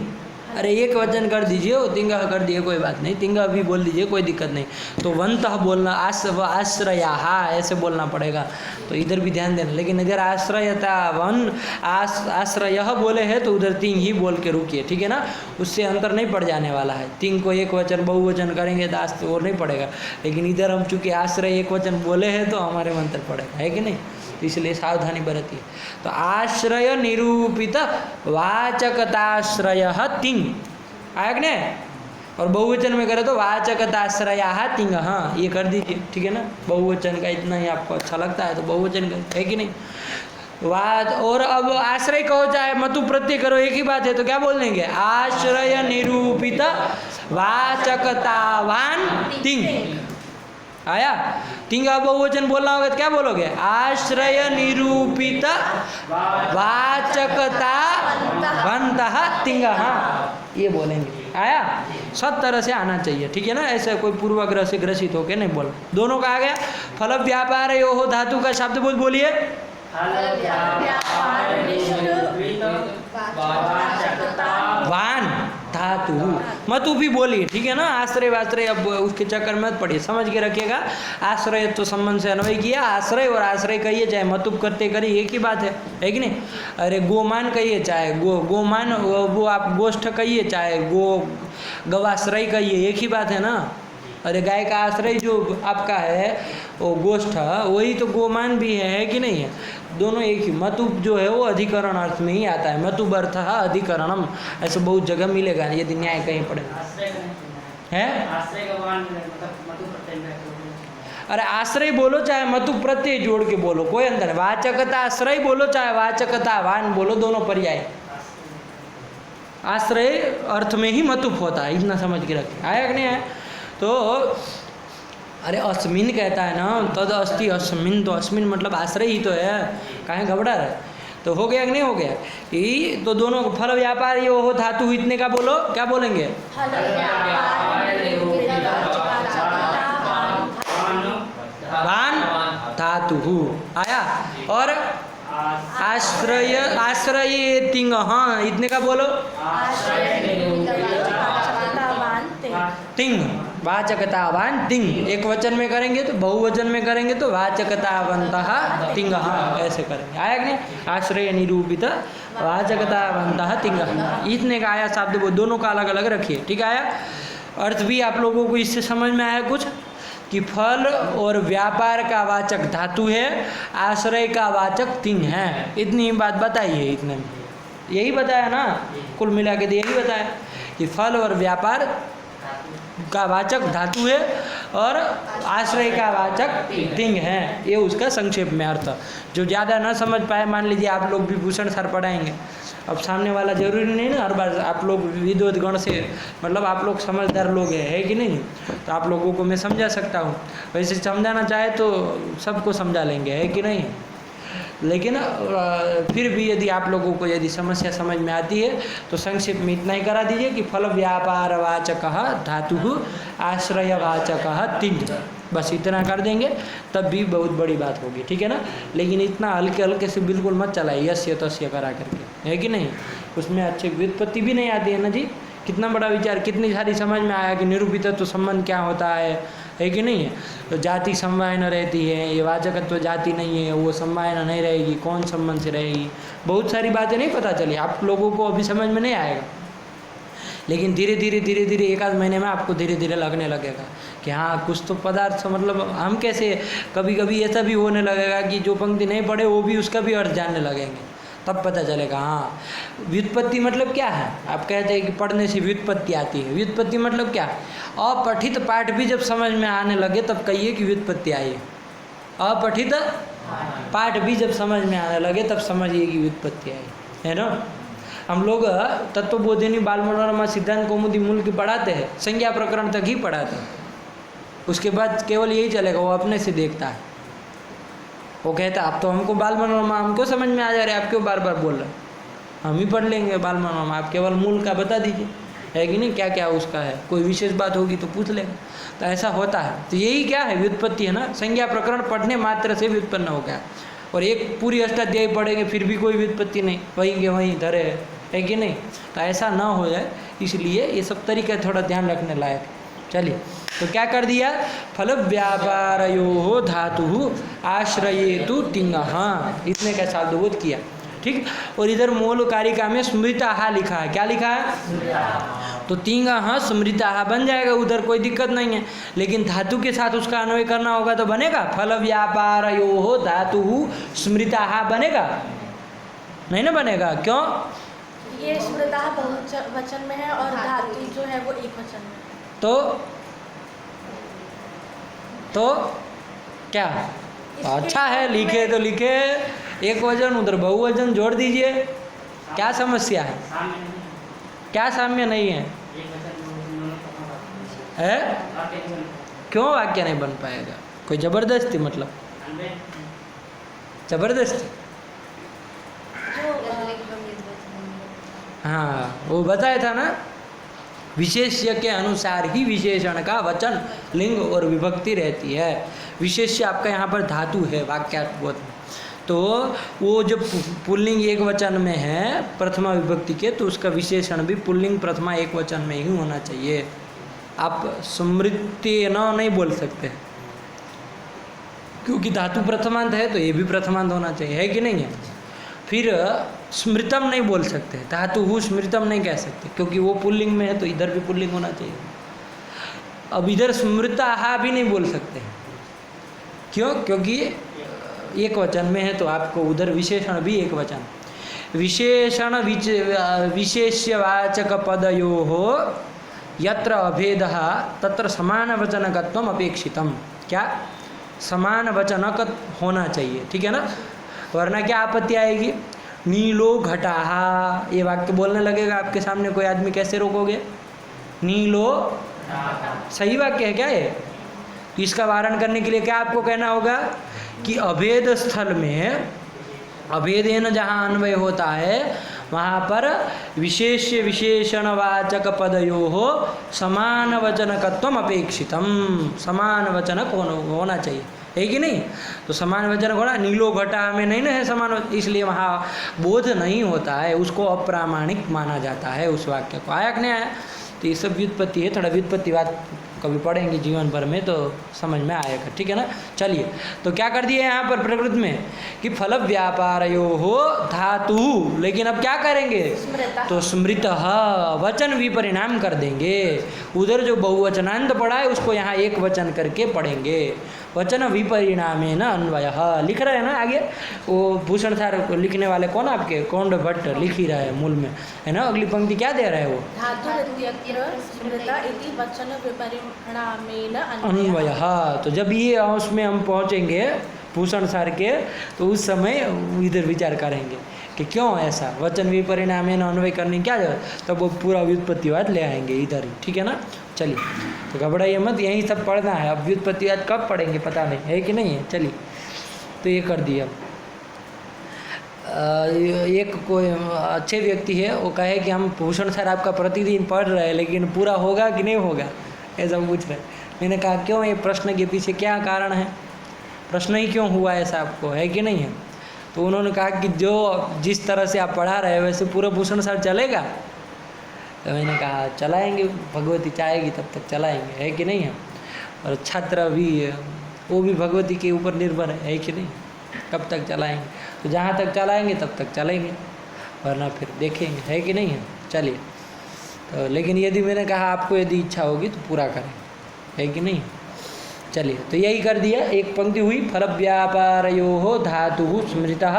अरे एक वचन कर दीजिए, वो तिंग कर दिए कोई बात नहीं, तिंग भी बोल दीजिए कोई दिक्कत नहीं। तो वंतः बोलना, आश्रया ऐसे बोलना पड़ेगा, तो इधर भी ध्यान देना। लेकिन इधर आश्रयता वन आश्रय बोले हैं तो उधर तिंग ही बोल के रुकिए, ठीक है ना। उससे अंतर नहीं पड़ जाने वाला है। तिंग को एक वचन बहुवचन करेंगे तो वो नहीं पड़ेगा, लेकिन इधर हम चूँकि आश्रय एक वचन बोले हैं तो हमारे में अंतर पड़ेगा, है कि नहीं। इसलिए सावधानी बरतिए। तो आश्रय निरूपित वाचकताश्रय तिंग आया कि नहीं। और बहुवचन में करे तो वाचकताश्रया तिंग, हाँ ये कर दीजिए, ठीक है ना। बहुवचन का इतना ही आपको अच्छा लगता है तो बहुवचन कर, है कि नहीं। और अब आश्रय कहो चाहे मतु प्रत्यय करो, एक ही बात है। तो क्या बोल देंगे? आश्रय निरूपित वाचकतावान तिंग आया। तिंग बहुवचन बोलना होगा तो क्या बोलोगे? आश्रय निरूपित वाचकता वंतः तिंग, हाँ ये बोलेंगे। आया, सब तरह से आना चाहिए, ठीक है ना। ऐसे कोई पूर्वाग्रह से ग्रसित होके नहीं बोल। दोनों का आ गया। फल व्यापार यो हो धातु का शब्द बोलिए। वान धातु मतु भी बोलिए, ठीक है ना। आश्रय वाश्रय अब उसके चक्कर में मत पड़िए, समझ के रखिएगा। आश्रय तो संबंध से अन्वय किया, आश्रय और आश्रय कहिए चाहे मतुब करते करिए, एक ही बात है कि नहीं। अरे गोमान कहिए चाहे गोमान, वो आप गोष्ठ कहिए चाहे गवाश्रय कहिए, एक ही बात है ना। अरे गाय का आश्रय जो आपका है वो गोष्ठ, वही तो गोमान भी है कि नहीं है। दोनों एक ही। मतुब जो है वो अधिकरण अर्थ में ही आता है। मतुब अर्थ अधिकरणम, ऐसे बहुत जगह मिलेगा यदि न्याय कहीं पड़े है। अरे आश्रय बोलो चाहे मतु प्रत्यय जोड़ के बोलो, कोई अंतर नहीं। वाचकता आश्रय बोलो चाहे वाचकता वान बोलो, दोनों पर्याय। आश्रय अर्थ में ही मतुप होता है, इतना समझ के रखें। आया कि नहीं आया? तो अरे अस्मिन कहता है ना, तद अस्ति अस्मिन, तो अस्मिन मतलब आश्रय ही तो है, काहे घबरा रहे। तो हो गया कि नहीं हो गया? ये तो दोनों को फल व्यापार ये हो धातु इतने का बोलो, क्या बोलेंगे? वान धातु आया। और आश्रय आश्रय तिंग, हाँ इतने का बोलो। तिंग वाचकतावान तिंग, एक वचन में करेंगे तो, बहुवचन में करेंगे तो वाचकतावंतः तिंग, हाँ ऐसे करेंगे। आया कि नहीं? आश्रय निरूपित वाचकतावंतः तिंग, इतने का आया शब्द। वो दोनों का अलग अलग रखिए, ठीक आया। अर्थ भी आप लोगों को इससे समझ में आया कुछ, कि फल और व्यापार का वाचक धातु है, आश्रय का वाचक तिंग है। इतनी ही बात बताइए, इतने में यही बताया ना, कुल मिला के यही बताया कि फल और व्यापार का वाचक धातु है और आश्रय का वाचक तिंग है। ये उसका संक्षेप में अर्थ। जो ज़्यादा ना समझ पाए, मान लीजिए आप लोग भी भूषण सर पढ़ाएंगे, अब सामने वाला जरूरी नहीं ना हर बार आप लोग विद्वत गण से, मतलब आप लोग समझदार लोग है कि नहीं, तो आप लोगों को मैं समझा सकता हूँ। वैसे समझाना चाहे तो सबको समझा लेंगे, है कि नहीं। लेकिन फिर भी यदि आप लोगों को यदि समस्या समझ में आती है तो संक्षेप में इतना ही करा दीजिए कि फल व्यापार वाचक धातु आश्रय वाचक तिंग, बस इतना कर देंगे तब भी बहुत बड़ी बात होगी, ठीक है ना। लेकिन इतना हल्के हल्के से बिल्कुल मत चलाइए यस्य तस्य करा करके, है कि नहीं। उसमें अच्छी व्युत्पत्ति भी नहीं आती है ना जी। कितना बड़ा विचार, कितनी सारी समझ में आया कि निरूपितत्व संबंध क्या होता है कि नहीं है। तो जाति समवायन रहती है, ये वाचकत्व जाति नहीं है, वो समवायन नहीं रहेगी, कौन संबंध से रहेगी, बहुत सारी बातें नहीं पता चली आप लोगों को, अभी समझ में नहीं आएगा। लेकिन धीरे धीरे एक आध महीने में आपको धीरे धीरे लगने लगेगा कि हाँ कुछ तो पदार्थ, मतलब हम कैसे, कभी कभी ऐसा भी होने लगेगा कि जो पंक्ति नहीं पढ़े वो भी उसका भी अर्थ जानने लगेंगे। तब पता चलेगा। हाँ, व्युत्पत्ति मतलब क्या है? आप कहते हैं कि पढ़ने से व्युत्पत्ति आती है। व्युत्पत्ति मतलब क्या? अपठित पाठ भी जब समझ में आने लगे तब कहिए कि व्युत्पत्ति आई है। अपठित पाठ भी जब समझ में आने लगे तब समझिए कि व्युत्पत्ति आई है ना। हम लोग तत्वबोधिनी, बाल मनोरमा, सिद्धांत कौमुदी, मूल की पढ़ाते हैं, संज्ञा प्रकरण तक ही पढ़ाते हैं। उसके बाद केवल यही चलेगा, वो अपने से देखता है। वो कहता है अब तो हमको बाल मनोरमा हमको समझ में आ जा रहा है, आप क्यों बार बार बोल रहे हैं? हम ही पढ़ लेंगे बाल मनोरमा, आप केवल मूल का बता दीजिए, है कि नहीं, क्या क्या उसका है, कोई विशेष बात होगी तो पूछ लेंगे। तो ऐसा होता है। तो यही क्या है? व्युत्पत्ति है ना। संज्ञा प्रकरण पढ़ने मात्र से व्युत्पन्न हो गया, और एक पूरी अष्टाध्यायी पढ़ेंगे फिर भी कोई व्युत्पत्ति नहीं, वहीं के वहीं धरे है कि नहीं। तो ऐसा ना हो जाए, इसलिए ये सब तरीके थोड़ा ध्यान रखने लायक। चलिए, तो क्या कर दिया? फल व्यापारयो धातु आश्रयेतु तिंग, हाँ इतने का शाब्दबोध किया, ठीक। और इधर मूल कारिका में स्मृताहा लिखा है। क्या लिखा है? तो तिंग स्मृताहा बन जाएगा, उधर कोई दिक्कत नहीं है। लेकिन धातु के साथ उसका अन्वय करना होगा तो बनेगा फल व्यापारयो धातु स्मृताहा, बनेगा नहीं ना? बनेगा क्यों? ये स्मृताहा बहुवचन में है और धातु जो है वो एक वचन में। तो क्या? अच्छा है, लिखे तो लिखे एक वचन, उधर बहुवचन जोड़ दीजिए, क्या समस्या है? क्या साम्य नहीं है? है? क्यों वाक्य नहीं बन पाएगा? कोई जबरदस्ती, मतलब जबरदस्ती? हाँ, वो बताया था ना, विशेष्य के अनुसार ही विशेषण का वचन, लिंग और विभक्ति रहती है। विशेष्य आपका यहाँ पर धातु है वाक्यार्थबोध में, तो वो जब पुल्लिंग एक वचन में है प्रथमा विभक्ति के, तो उसका विशेषण भी पुल्लिंग प्रथमा एक वचन में ही होना चाहिए। आप स्मृति न नहीं बोल सकते, क्योंकि धातु प्रथमांत है तो ये भी प्रथमांत होना चाहिए, है कि नहीं है। फिर स्मृतम नहीं बोल सकते, धातु स्मृतम नहीं कह सकते, क्योंकि वो पुल्लिंग में है तो इधर भी पुल्लिंग होना चाहिए। अब इधर स्मृताहा भी नहीं बोल सकते, क्यों? क्योंकि एक वचन में है तो आपको उधर विशेषण भी एक वचन। विशेषण विशेष्यवाचक पदयोः यत्र अभेदः तत्र समान वचनकत्वम अपेक्षितम। क्या? समान वचनक होना चाहिए, ठीक है ना, वरना क्या आपत्ति आएगी? नीलो घटाहा, ये वाक्य बोलने लगेगा आपके सामने कोई आदमी, कैसे रोकोगे? नीलो, सही वाक्य है क्या ये? तो इसका वारण करने के लिए क्या आपको कहना होगा कि अभेद स्थल में, अभेदेन जहाँ अन्वय होता है वहाँ पर विशेष्य विशेषणवाचक पदयोः समान वचनकत्वम अपेक्षितम, समान वचनक होना चाहिए, है कि नहीं। तो समान वचन होना, नीलो घटा में नहीं ना है समान, इसलिए वहाँ बोध नहीं होता है, उसको अप्रामाणिक माना जाता है उस वाक्य को। आया कि नहीं आया? तो ये सब व्युत्पत्ति है, थोड़ा व्युत्पत्तिवाद कभी पढ़ेंगे जीवन भर में तो समझ में आएगा, ठीक है ना। चलिए, तो क्या कर दिया यहाँ पर प्रकृति में कि फल व्यापारयोः धातु, लेकिन अब क्या करेंगे? तो स्मृतः वचन विपरिणाम कर देंगे। उधर जो बहुवचनांत पढ़ा है उसको यहाँ एक वचन करके पढ़ेंगे। वचन विपरिणामेन अन्वयः लिख रहे हैं ना आगे, वो भूषण सार लिखने वाले कौन? आपके कौंड भट्ट लिख ही रहा है मूल में, है ना। अगली पंक्ति क्या दे रहा है वो? अन्वयः। तो जब ये अंश में हम पहुँचेंगे भूषण सार के, तो उस समय इधर विचार करेंगे कि क्यों ऐसा, वचन विपरिणामेन अन्वय करने क्या जरूरत, तब वो पूरा व्युत्पत्तिवाद ले आएंगे इधर ही, ठीक है ना। चलिए, तो घबराइए मत, यही सब पढ़ना है। अब व्युत्पत्तिवाद कब पढ़ेंगे पता नहीं, है कि नहीं है। चलिए, तो ये कर दिया। एक कोई अच्छे व्यक्ति है, वो कहे कि हम भूषण सर आपका प्रतिदिन पढ़ रहे हैं, लेकिन पूरा होगा कि नहीं होगा, ऐसा पूछ रहे। मैंने कहा क्यों, ये प्रश्न के पीछे क्या कारण है, प्रश्न ही क्यों हुआ ऐसा आपको, है कि नहीं है। तो उन्होंने कहा कि जो जिस तरह से आप पढ़ा रहे हैं वैसे पूरा भूषण सर चलेगा। तो मैंने कहा चलाएंगे, भगवती चाहेगी तब तक चलाएंगे, है कि नहीं है। और छात्र भी, वो भी भगवती के ऊपर निर्भर है कि नहीं, कब तक चलाएंगे। तो जहाँ तक चलाएंगे तब तक चलेंगे, वरना फिर देखेंगे, है कि नहीं है। चलिए, तो लेकिन यदि मैंने कहा आपको यदि इच्छा होगी तो पूरा करें, है कि नहीं। चलिए, तो यही कर दिया। एक पंक्ति हुई, फल व्यापारयोः धातु स्मृतः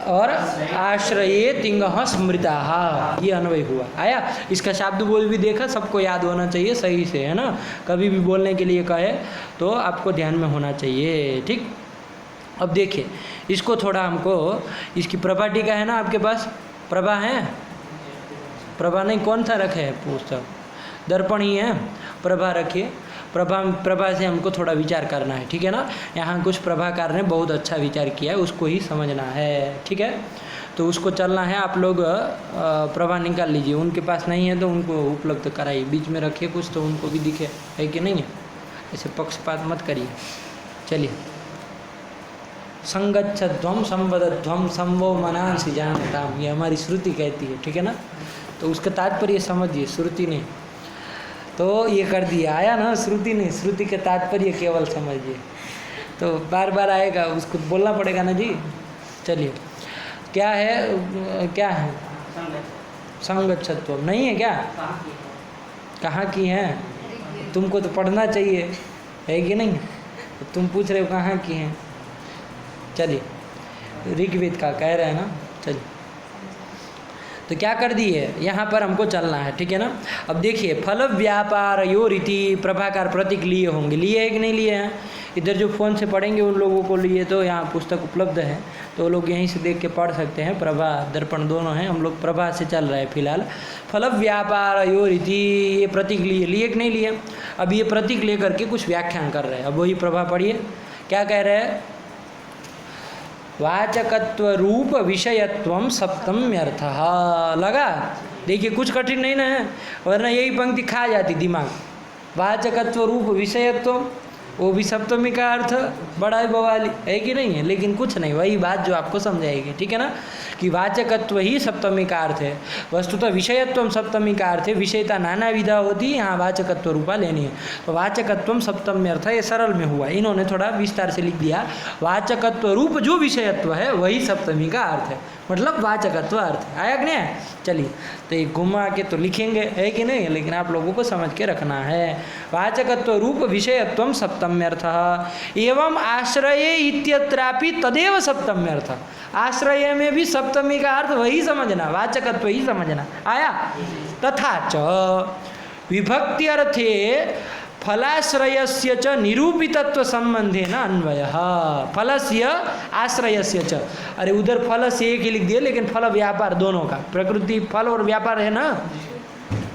और आश्रये तिंगः स्मृताः, ये अन्वय हुआ। आया? इसका शब्द बोल भी देखा, सबको याद होना चाहिए सही से, है ना। कभी भी बोलने के लिए कहे तो आपको ध्यान में होना चाहिए, ठीक। अब देखिए इसको थोड़ा हमको, इसकी प्रभा टीका है ना आपके पास? प्रभा है? प्रभा नहीं, कौन सा रखे है पुस्तक? दर्पण ही है, प्रभा रखिए। प्रभा से हमको थोड़ा विचार करना है, ठीक है ना। यहाँ कुछ प्रभाकार ने बहुत अच्छा विचार किया है, उसको ही समझना है, ठीक है। तो उसको चलना है। आप लोग प्रभा निकाल लीजिए, उनके पास नहीं है तो उनको उपलब्ध कराइए, बीच में रखिए कुछ तो उनको भी दिखे, है कि नहीं है। ऐसे पक्षपात मत करिए। चलिए, संगच्छध्वम संवदध्वम संवो मनांसि जानताम, ये हमारी श्रुति कहती है, ठीक है ना। तो उसका तात्पर्य समझिए, श्रुति ने तो ये कर दिया। आया ना? श्रुति नहीं, श्रुति के तात्पर्य केवल समझिए। तो बार बार आएगा, उसको बोलना पड़ेगा ना जी। चलिए, क्या है? क्या है? संगच्छत्व नहीं है क्या? कहाँ की है? तुमको तो पढ़ना चाहिए, है कि नहीं? तो तुम पूछ रहे हो कहाँ की है। चलिए, ऋग्वेद का कह रहे हैं ना। चलिए, तो क्या कर दिए, यहाँ पर हमको चलना है, ठीक है ना। अब देखिए, फल व्यापार यो रीति प्रभाकार प्रतीक लिए होंगे, लिए है कि नहीं लिए हैं? इधर जो फ़ोन से पढ़ेंगे उन लोगों को लिए तो यहाँ पुस्तक उपलब्ध है, तो वो लोग यहीं से देख के पढ़ सकते हैं। प्रभा दर्पण दोनों हैं, हम लोग प्रभा से चल रहे हैं फिलहाल। फल व्यापार यो रीति, ये प्रतीक लिए कि नहीं लिए? अब ये प्रतीक लेकर के कुछ व्याख्यान कर रहे हैं। अब वही प्रभा पढ़िए, क्या कह रहे हैं? वाचकत्व रूप विषयत्वम सप्तम्यर्थः। लगा? देखिए कुछ कठिन नहीं ना है, वरना यही पंक्ति खा जाती दिमाग। वाचकत्व रूप विषयत्व, वो भी सप्तमी का अर्थ बड़ा है बवाली, है कि नहीं है। लेकिन कुछ नहीं, वही बात जो आपको समझाएगी, ठीक है ना, कि वाचकत्व ही सप्तमी का अर्थ है। वस्तुतः विषयत्व सप्तमी का अर्थ है, विषयता नाना विधा होती है, यहाँ वाचकत्व रूपा लेनी है। तो वाचकत्व सप्तमी अर्थ है, ये सरल में हुआ। इन्होंने थोड़ा विस्तार से लिख दिया, वाचकत्व रूप जो विषयत्व है वही सप्तमी का अर्थ है, मतलब वाचकत्व अर्थ है। आया कि नहीं? चलिए, तो ये घुमा के तो लिखेंगे, है कि नहीं, लेकिन आप लोगों को समझ के रखना है। वाचकत्व रूप विषयत्वम सप्तम्यर्थः एवं आश्रये इत्यत्रापि तदेव सप्तम्यर्थः। आश्रय में भी सप्तमी का अर्थ वही समझना, वाचकत्व ही समझना। आया? तथा च विभक्ति अर्थे फलाश्रयस्य च निरूपितत्व संबंधेन अन्वयः। फलस्य आश्रयस्य च, अरे उधर फल से एक ही लिख दिए, लेकिन फल व्यापार दोनों का, प्रकृति फल और व्यापार है ना,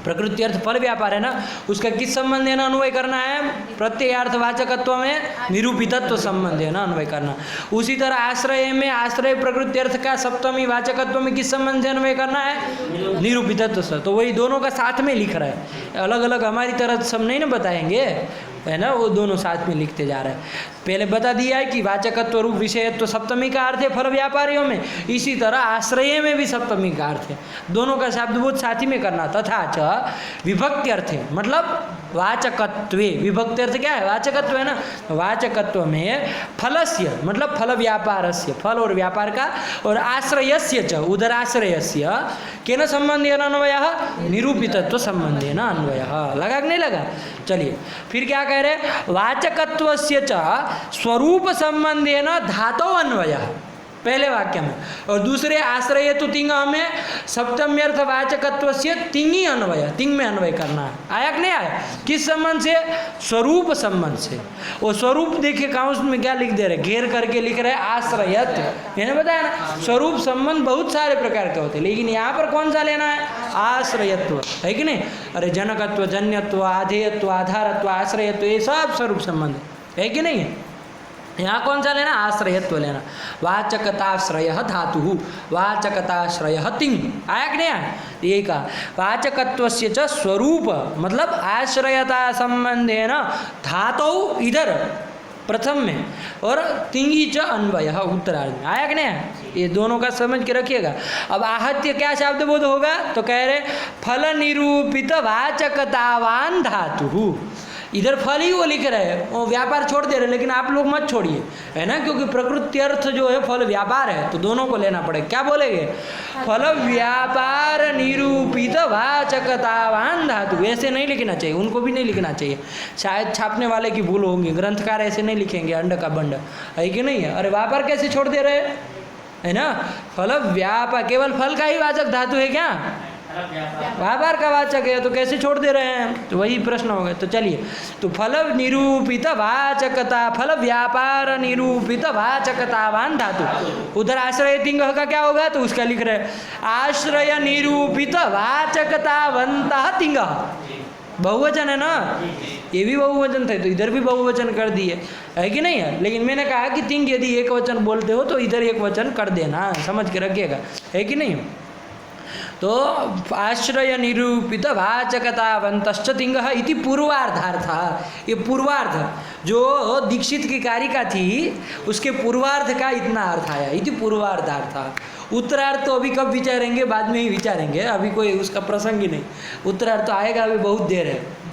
प्रकृति अर्थ फल व्यापार है ना, उसका किस संबंध है ना अन्वय करना है? प्रत्ययार्थ वाचकत्व में निरूपितत्व संबंध है ना अन्वय करना। उसी तरह आश्रय में आश्रय प्रकृति अर्थ का सप्तमी वाचकत्व में किस संबंध से अन्वय करना है? निरूपितत्व से। तो वही दोनों का साथ में लिख रहा है, अलग अलग हमारी तरह सब नहीं ना बताएंगे, है ना, वो दोनों साथ में लिखते जा रहे हैं। पहले बता दिया है कि वाचकत्व रूप विषयत्व सप्तमी का अर्थ है फल व्यापारियों में, इसी तरह आश्रय में भी सप्तमी का अर्थ है। दोनों का शब्दबोध साथ ही में करना। तथा च विभक्ति अर्थ है, मतलब वाचकत्वे, विभक्ति अर्थ क्या है? वाचकत्व है ना। वाचकत्व में फलस्य मतलब फल व्यापारस्य, फल और व्यापार का, और आश्रयस्य च उधर आश्रयस्य केन संबंधेन अन्वयः? निरूपितत्व संबंधेन अन्वयः। लगा कि नहीं लगा? चलिए, फिर क्या कह रहे? वाचकत्वस्य च स्वरूप संबंधेन धातौ अन्वयः, पहले वाक्य में। और दूसरे आश्रय तो तिंग में सप्तम्यर्थ वाचकत्व से तिंगी अन्वय, तिंग में अन्वय करना है। आया कि नहीं आया? किस संबंध से? स्वरूप संबंध से। वो स्वरूप देखिए काउंस में क्या लिख दे रहे, घेर करके लिख रहे आश्रयत। मैंने बताया ना, स्वरूप संबंध बहुत सारे प्रकार के होते हैं, लेकिन यहाँ पर कौन सा लेना है? आश्रयत्व, है कि नहीं? अरे जनकत्व, जन्यत्व, आधेयत्व, आधारत्व, आश्रयत्व, ये सब स्वरूप संबंध है कि नहीं है? यहाँ कौन सा लेना? आश्रयत्व लेना। वाचकताश्रय धातु, वाचकताश्रय तिंग। आया कि नहीं आया? यही कहा, वाचकत्वस्य च स्वरूप मतलब आश्रयता संबंधेन धातौ इधर प्रथम में, और तिंगी च अन्वय उत्तरार्ध में। आया कि नहीं आया? ये दोनों का समझ के रखिएगा। अब आहत्य क्या शब्द बोध होगा? तो कह रहे फल निरूपित वाचकतावान धातु। इधर फल ही वो लिख रहे हैं, वो व्यापार छोड़ दे रहे हैं, लेकिन आप लोग मत छोड़िए, है ना, क्योंकि प्रकृति अर्थ जो है फल व्यापार है, तो दोनों को लेना पड़ेगा। क्या बोलेंगे? फल व्यापार निरूपित वाचकतावान धातु। ऐसे नहीं लिखना चाहिए, उनको भी नहीं लिखना चाहिए, शायद छापने वाले की भूल होंगी। ग्रंथकार ऐसे नहीं लिखेंगे अंड का बंड, है कि नहीं है? अरे व्यापार कैसे छोड़ दे रहे हैं? है ना। फल व्यापार केवल फल का ही वाचक धातु है क्या? व्यापार का वाचक है, तो कैसे छोड़ दे रहे हैं? तो वही प्रश्न हो गया। तो चलिए, तो फल निरूपित वाचकता, फल व्यापार निरूपित वाचकतावान धातु, उधर आश्रय तिंग का क्या होगा? तो उसका लिख रहे आश्रय निरूपित वाचकतावंतः तिंग, बहुवचन है ना, ये भी बहुवचन थे तो इधर भी बहुवचन कर दिए, है कि नहीं है। लेकिन मैंने कहा कि तिंग यदि एक वचन बोलते हो तो इधर एक वचन कर देना, समझ के रखिएगा, है कि नहीं। तो आश्रय निरूपित वाचकतावंतश्च तिंग इति पूर्वार्धार्थ, ये पूर्वार्ध जो दीक्षित की कारिका थी उसके पूर्वार्ध का इतना अर्थ आया, इति पूर्वार्धार्थ। उत्तरार्थ तो अभी कब विचारेंगे? बाद में ही विचारेंगे, अभी कोई उसका प्रसंग ही नहीं। उत्तरार्थ तो आएगा, अभी बहुत देर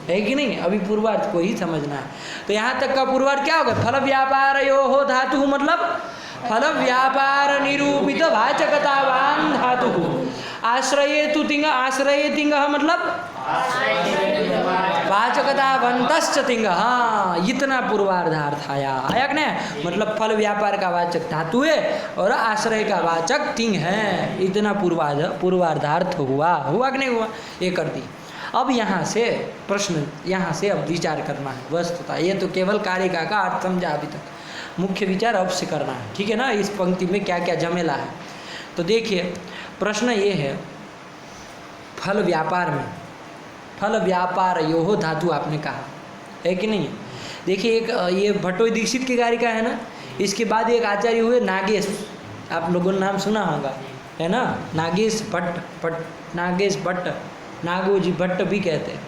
है कि नहीं, अभी पूर्वार्थ को ही समझना है। तो यहाँ तक का पूर्वार्थ क्या होगा? फल व्यापार यो हो धातु, मतलब फल व्यापार निरूपित वाचकतावान धातु, आश्रये तु तिंग, आश्रये तिंग मतलब वाचकतावंतश्च तिंग, हाँ इतना पूर्वार्धार्थ आया कि नहीं। मतलब फल व्यापार का वाचक धातु है और आश्रय का वाचक तिंग है, इतना पूर्वार्धार्थ हुआ कि नहीं हुआ, ये कर दी। अब यहाँ से प्रश्न, यहाँ से अब विचार करना है वस्तुतः, ये तो केवल कारिका का अर्थ समझा अभी तक, मुख्य विचार अब से करना है, ठीक है ना। इस पंक्ति में क्या क्या झमेला है, तो देखिए प्रश्न ये है, फल व्यापार में फल व्यापार यो हो धातु आपने कहा, है कि नहीं। देखिए एक ये भट्टो दीक्षित की कारिका है ना, इसके बाद एक आचार्य हुए नागेश, आप लोगों ने नाम सुना होगा, है ना, नागेश भट्ट, नागोजी भट्ट भी कहते हैं।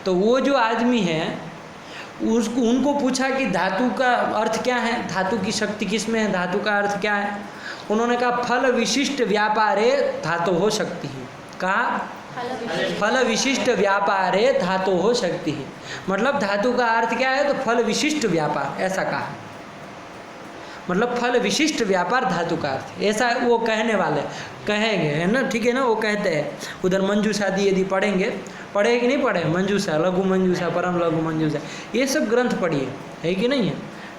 तो वो जो आदमी है उसको, उनको पूछा कि धातु का अर्थ क्या है, धातु की शक्ति किस में है, धातु का अर्थ क्या है। उन्होंने कहा फल विशिष्ट व्यापारे धातु हो सकती है, कहा फल विशिष्ट व्यापारे धातु हो सकती है, मतलब धातु का अर्थ क्या है, तो फल विशिष्ट व्यापार, ऐसा कहा, मतलब फल विशिष्ट व्यापार धातु का अर्थ, ऐसा वो कहने वाले कहेंगे, है ना, ठीक है ना। वो कहते हैं उधर मंजूषा दी यदि पढ़ेंगे, पढ़े कि नहीं पढ़े, मंजूषा, लघु मंजूषा, परम लघु मंजूषा, ये सब ग्रंथ पढ़िए, है कि नहीं है,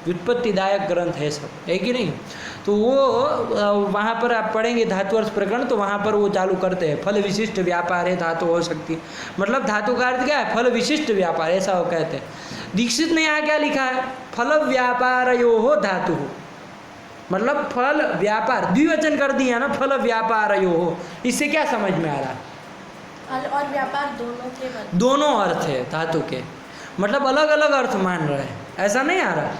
व्युत्पत्तिदायक ग्रंथ है सब, है कि नहीं। तो वो वहाँ पर आप पढ़ेंगे धातु अर्थ प्रकरण, तो वहाँ पर वो चालू करते हैं फल विशिष्ट व्यापार है धातु हो सकती है, मतलब धातु का अर्थ क्या है, फल विशिष्ट व्यापार, ऐसा वो कहते हैं। दीक्षित ने यहाँ क्या लिखा है, फल व्यापार यो हो धातु हो, मतलब फल व्यापार द्विवचन कर दिया ना, फल व्यापार यो हो, इससे क्या समझ में आ रहा है, फल और व्यापार दोनों के दोनों अर्थ है धातु के, मतलब अलग अलग अर्थ मान रहे हैं, ऐसा नहीं आ रहा।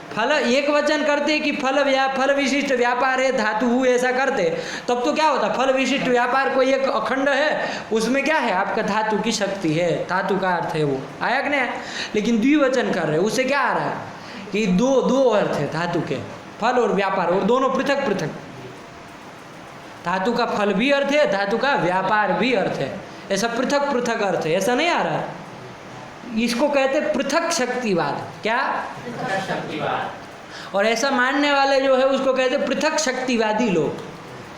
फल एक वचन करते कि फल विशिष्ट व्यापार है धातु हु, ऐसा करते तब तो क्या होता, फल विशिष्ट व्यापार कोई एक अखंड है, उसमें क्या है आपका धातु की शक्ति है, धातु का अर्थ है, वो आया कि नहीं। लेकिन द्विवचन कर रहे, उससे क्या आ रहा है कि दो अर्थ है धातु के, फल और व्यापार, और दोनों पृथक पृथक, धातु का फल भी अर्थ है, धातु का व्यापार भी अर्थ है, ऐसा पृथक पृथक अर्थ है, ऐसा नहीं आ रहा है। इसको कहते पृथक शक्तिवाद, क्या पृथक शक्तिवाद, और ऐसा मानने वाले जो है उसको कहते पृथक शक्तिवादी लोग,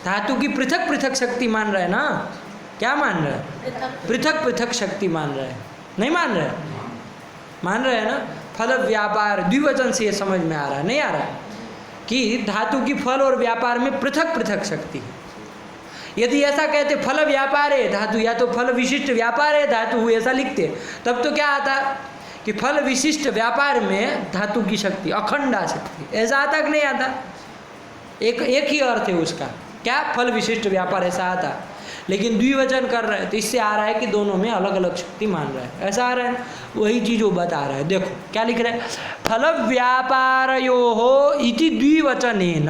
धातु की पृथक पृथक शक्ति मान रहे हैं ना, क्या मान रहे हैं, पृथक पृथक शक्ति मान रहे हैं, नहीं मान रहे, मान रहे हैं ना। फल व्यापार द्विवचन से ये समझ में आ रहा है, नहीं आ रहा है कि धातु की फल और व्यापार में पृथक पृथक शक्ति है। यदि ऐसा कहते फल व्यापार है धातु, या तो फल विशिष्ट व्यापार है धातु हुए, ऐसा लिखते, तब तो क्या आता कि फल विशिष्ट व्यापार में धातु की शक्ति, अखंडा शक्ति, ऐसा आता कि नहीं आता, एक ही अर्थ है उसका, क्या फल विशिष्ट व्यापार, ऐसा आता। लेकिन द्विवचन कर रहे हैं तो इससे आ रहा है कि दोनों में अलग अलग शक्ति मान रहा है, ऐसा आ रहा है। वही चीज़ वो बता रहा है, देखो क्या लिख रहे हैं, फल व्यापार यो हो इति द्विवचनेन,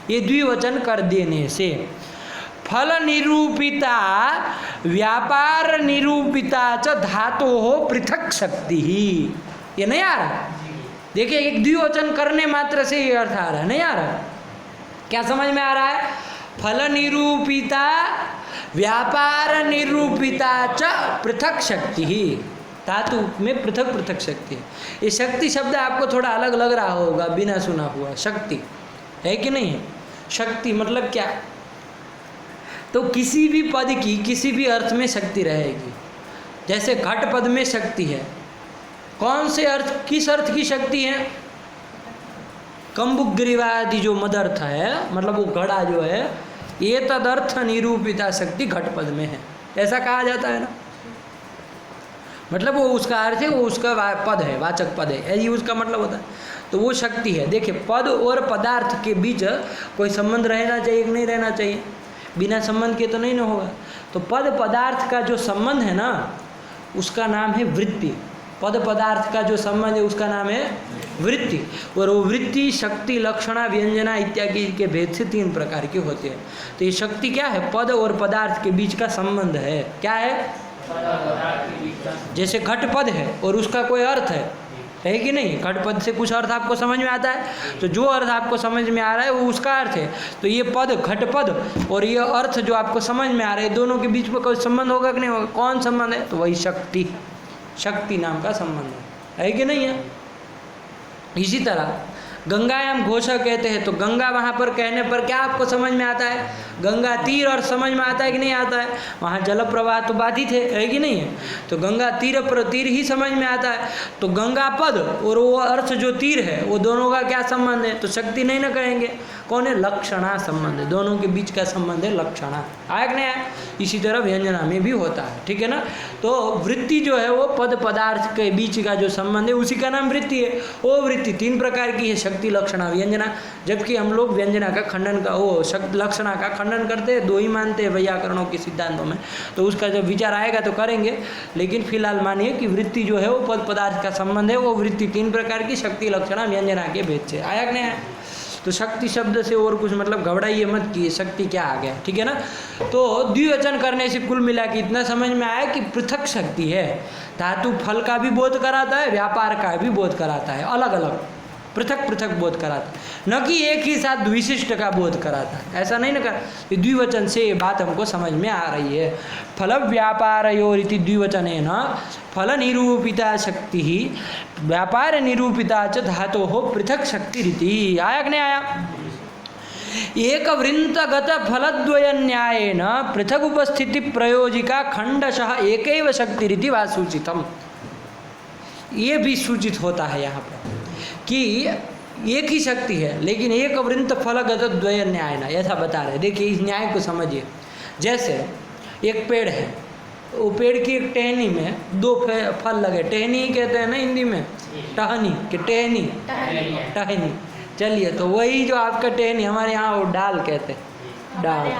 ये द्विवचन कर देने से फल निरूपिता व्यापार निरूपिता च धातु हो पृथक शक्ति ही, ये नहीं आ रहा। देखिए एक द्विवचन करने मात्र से ये अर्थ आ रहा है, नहीं आ रहा, क्या समझ में आ रहा है, फल निरूपिता व्यापार निरूपिता च पृथक शक्ति ही, धातु में पृथक पृथक शक्ति है। ये शक्ति शब्द आपको थोड़ा अलग लग रहा होगा बिना सुना हुआ, शक्ति है कि नहीं, शक्ति मतलब क्या, तो किसी भी पद की किसी भी अर्थ में शक्ति रहेगी। जैसे घट पद में शक्ति है, कौन से अर्थ, किस अर्थ की शक्ति है, कंबुग्रीवादि जो मदर्थ है, मतलब वो घड़ा जो है, ये तदर्थ निरूपिता शक्ति घटपद में है, ऐसा कहा जाता है ना। मतलब वो उसका अर्थ है, वो उसका पद है, वाचक पद है, यही उसका मतलब होता है। तो वो शक्ति है। देखिए, पद और पदार्थ के बीच कोई संबंध रहना चाहिए कि नहीं रहना चाहिए? बिना संबंध के तो नहीं ना होगा। तो पद पदार्थ का जो संबंध है ना, उसका नाम है वृत्ति। पद पदार्थ का जो संबंध है उसका नाम है वृत्ति। और वो वृत्ति शक्ति, लक्षणा, व्यंजना इत्यादि के भेद से 3 प्रकार की होती है। तो ये शक्ति क्या है? पद और पदार्थ के बीच का संबंध है। क्या है? जैसे घटपद है और उसका कोई अर्थ है कि नहीं? घटपद से कुछ अर्थ आपको समझ में आता है, तो जो अर्थ आपको समझ में आ रहा है वो उसका अर्थ है। तो ये पद, घटपद और ये अर्थ जो आपको समझ में आ रहे हैं, दोनों के बीच में कोई संबंध होगा कि नहीं होगा? कौन संबंध है? तो वही शक्ति, शक्ति नाम का संबंध है कि नहीं है? इसी तरह गंगायाम घोषा कहते हैं, तो गंगा वहाँ पर कहने पर क्या आपको समझ में आता है? गंगा तीर और समझ में आता है कि नहीं आता है? वहाँ जल प्रवाह तो बाधित है कि नहीं है? तो गंगा तीर पर तीर ही समझ में आता है। तो गंगा पद और वो अर्थ जो तीर है, वो दोनों का क्या संबंध है? तो शक्ति नहीं ना कहेंगे, कौन है? लक्षणा संबंध है, दोनों के बीच का संबंध है लक्षणा। आया कि नहीं आया? इसी तरह व्यंजना में भी होता है, ठीक है ना। तो वृत्ति जो है वो पद पदार्थ के बीच का जो संबंध है उसी का नाम वृत्ति है। वो वृत्ति 3 प्रकार की है, शक्ति, लक्षणा, व्यंजना। जबकि हम लोग व्यंजना का खंडन का, वो शक्ति लक्षणा का खंडन करते हैं, 2 ही मानते हैं वैयाकरणों के सिद्धांतों में। तो उसका जब विचार आएगा तो करेंगे, लेकिन फिलहाल मानिए कि वृत्ति जो है वो पद पदार्थ का संबंध है। वो वृत्ति 3 प्रकार की, शक्ति, लक्षणा, व्यंजना के भेद से। आया कि नहीं आया? तो शक्ति शब्द से और कुछ मतलब घबराइए मत कि शक्ति क्या आ गया, ठीक है ना। तो द्विवचन करने से कुल मिला के इतना समझ में आया कि पृथक शक्ति है। धातु फल का भी बोध कराता है, व्यापार का भी बोध कराता है, अलग अलग पृथक पृथक बोध कराता है, न कि एक ही साथ विशिष्ट का बोध कराता है। ऐसा नहीं ना कर, द्विवचन से ये बात हमको समझ में आ रही है। फल व्यापारयोरिति द्विवचन है न फल निरूपिता शक्ति ही व्यापार निरूपिता च धातो हो पृथक शक्ति रीति। आया कि नहीं आया? एक वृंतगत फलद्वय न्यायेन पृथक उपस्थिति प्रयोजिका खंडशः एकैव शक्ति रीति वा सूचितम। ये भी सूचित होता है यहाँ पर कि एक ही शक्ति है, लेकिन एक वृंत फलगत द्वय न्याय ना, ऐसा बता रहे। देखिए इस न्याय को समझिए। जैसे एक पेड़ है, वो पेड़ की एक टहनी में 2 फल लगे। टहनी कहते हैं ना हिंदी में, टहनी कि टहनी, टहनी। चलिए, तो वही जो आपका टहनी, हमारे यहाँ वो डाल कहते हैं, डाल।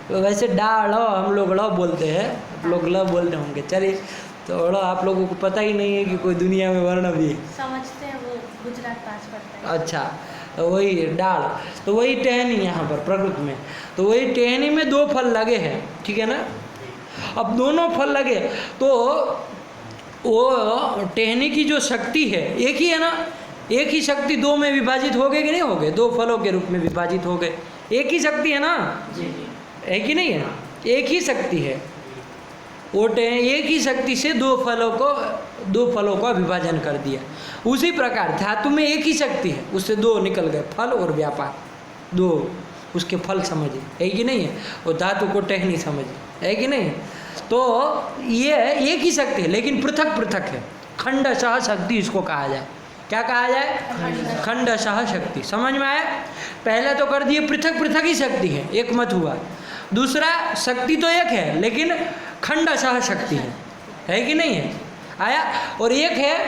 तो वैसे डाल हम लोग ल बोलते हैं, आप लोग ल बोलते होंगे। चलिए, तो आप लोगों को पता ही नहीं है कि कोई दुनिया में वर्ण भी समझते हैं, वो गुजरात पास पड़ता है। अच्छा, तो वही डाल, तो वही टहनी यहाँ पर प्रकृति में। तो वही टहनी में 2 फल लगे हैं, ठीक है ना। अब दोनों फल लगे तो वो टहनी की जो शक्ति है एक ही है ना। एक ही शक्ति 2 में विभाजित हो गए कि नहीं हो गए? 2 फलों के रूप में विभाजित हो गए। एक ही शक्ति है ना, एक ही नहीं है, एक ही शक्ति है। वो एक ही शक्ति से 2 फलों का विभाजन कर दिया। उसी प्रकार धातु में एक ही शक्ति है, उससे 2 निकल गए, फल और व्यापार। 2 उसके फल समझिए, है कि नहीं है? और धातु को टहनी समझिए, है कि नहीं? तो ये एक ही शक्ति है, लेकिन पृथक पृथक है। खंडशः शक्ति इसको कहा जाए। क्या कहा जाए? खंडशः शक्ति। समझ में आया? पहले तो कर दिए पृथक पृथक ही शक्ति है, एक मत हुआ। दूसरा, शक्ति तो एक है लेकिन खंडशः शक्ति है कि नहीं है? आया। और एक है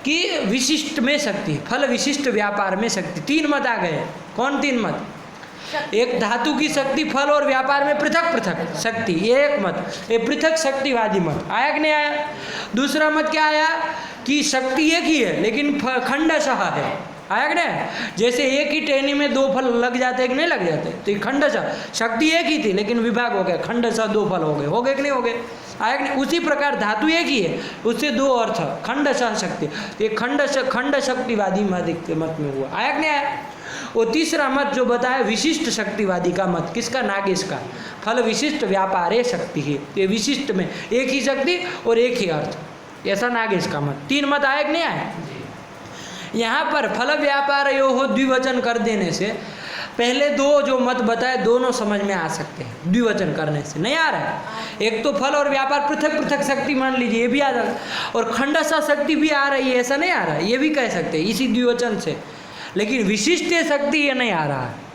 कि विशिष्ट में शक्ति, फल विशिष्ट व्यापार में शक्ति। 3 मत आ गए। कौन 3 मत? एक धातु की शक्ति, फल और व्यापार में पृथक पृथक शक्ति, ये एक मत, ये पृथक शक्तिवादी मत। आया कि नहीं आया? दूसरा मत क्या आया कि शक्ति एक ही है लेकिन खंडशः है। आया कि नहीं? जैसे एक ही टहनी में 2 फल लग जाते कि नहीं लग जाते? तो खंडशः शक्ति एक ही थी लेकिन विभाग हो गया, खंडशः 2 फल हो गए कि नहीं हो गए? आया कि नहीं? उसी प्रकार धातु एक ही है, उससे 2 अर्थ, खंडशः शक्ति। तो ये खंड शक्तिवादी मत में हुआ। आया कि नहीं आया? वो तीसरा मत जो बताया विशिष्ट शक्तिवादी का मत, किसका? नागेश का। फल विशिष्ट व्यापारे शक्ति ही, ये विशिष्ट में एक ही शक्ति और एक ही अर्थ, ऐसा नागेश का मत। 3 मत आया कि नहीं आया? यहाँ पर फल व्यापार यो हो द्विवचन कर देने से पहले 2 जो मत बताए दोनों समझ में आ सकते हैं। द्विवचन करने से नहीं आ रहा है। एक तो फल और व्यापार पृथक पृथक शक्ति मान लीजिए, ये भी आ रहा है, और खंडशः शक्ति भी आ रही है, ऐसा नहीं आ रहा है, ये भी कह सकते हैं इसी द्विवचन से। लेकिन विशिष्ट शक्ति ये नहीं आ रहा है।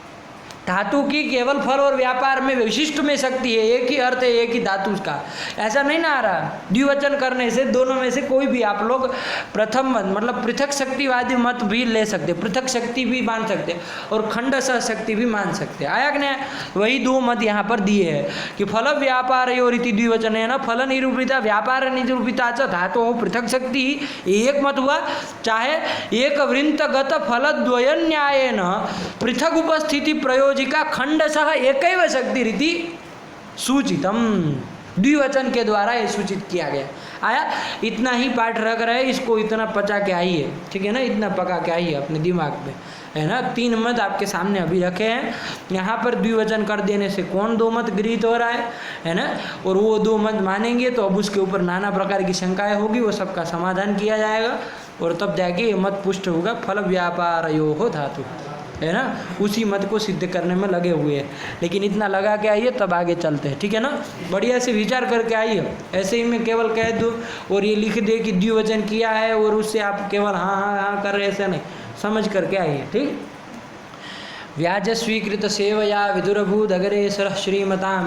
धातु की केवल फल और व्यापार में विशिष्ट में शक्ति है, एक ही अर्थ है, एक ही धातु का, ऐसा नहीं ना आ रहा। द्विवचन करने से दोनों में से कोई भी आप लोग प्रथम मत मतलब पृथक शक्तिवादी मत भी ले सकते, पृथक शक्ति भी मान सकते और खंड सह शक्ति भी मान सकते। आया कि नहीं? वही दो मत यहाँ पर दिए हैं कि फल व्यापार रीति द्विवचन है ना, फल निरूपिता व्यापार निरूपिता च धातु पृथक शक्ति एक मत हुआ। चाहे एक वृंतगत फलद्वय न्यायेन पृथक उपस्थिति प्रयोजिका खंडशः एकैव शक्ति रीति सूचितम, द्विवचन के द्वारा ये सूचित किया गया। आया? इतना ही पाठ रख रहे, इसको इतना पचा के आइए, ठीक है ना, इतना पका के आइए अपने दिमाग में, है ना। 3 मत आपके सामने अभी रखे हैं। यहाँ पर द्विवचन कर देने से कौन 2 मत गृहीत हो रहा है ना, और वो 2 मत मानेंगे तो अब उसके ऊपर नाना प्रकार की शंकाएं होगी, वो सबका समाधान किया जाएगा और तब जाके ये मत पुष्ट होगा। फल व्यापार हो धातु, है ना, उसी मत को सिद्ध करने में लगे हुए हैं। लेकिन इतना लगा के आइए तब आगे चलते हैं, ठीक है ना। बढ़िया से विचार करके आइए, ऐसे ही मैं केवल कह दूँ और ये लिख दे कि द्विवचन किया है और उससे आप केवल हाँ हाँ हाँ कर रहे, ऐसा नहीं, समझ करके आइए, ठीक। व्याज स्वीकृत सेवया विदुरभूदगरे सरः श्रीमतां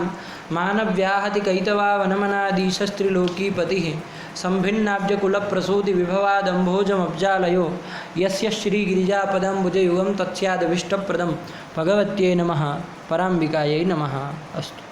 मानव्याहति कैतवा वनमनादि शस्त्रिलोकीपति संभिन्नाब्ज कुल प्रसूति विभवादम्भोजमब्जालयो यस्य श्रीगिरिजापदम्बुजयुगं तत्स्यादभीष्टप्रदं भगवत्यै नमः। पराम्बिकायै नमः। अस्तु।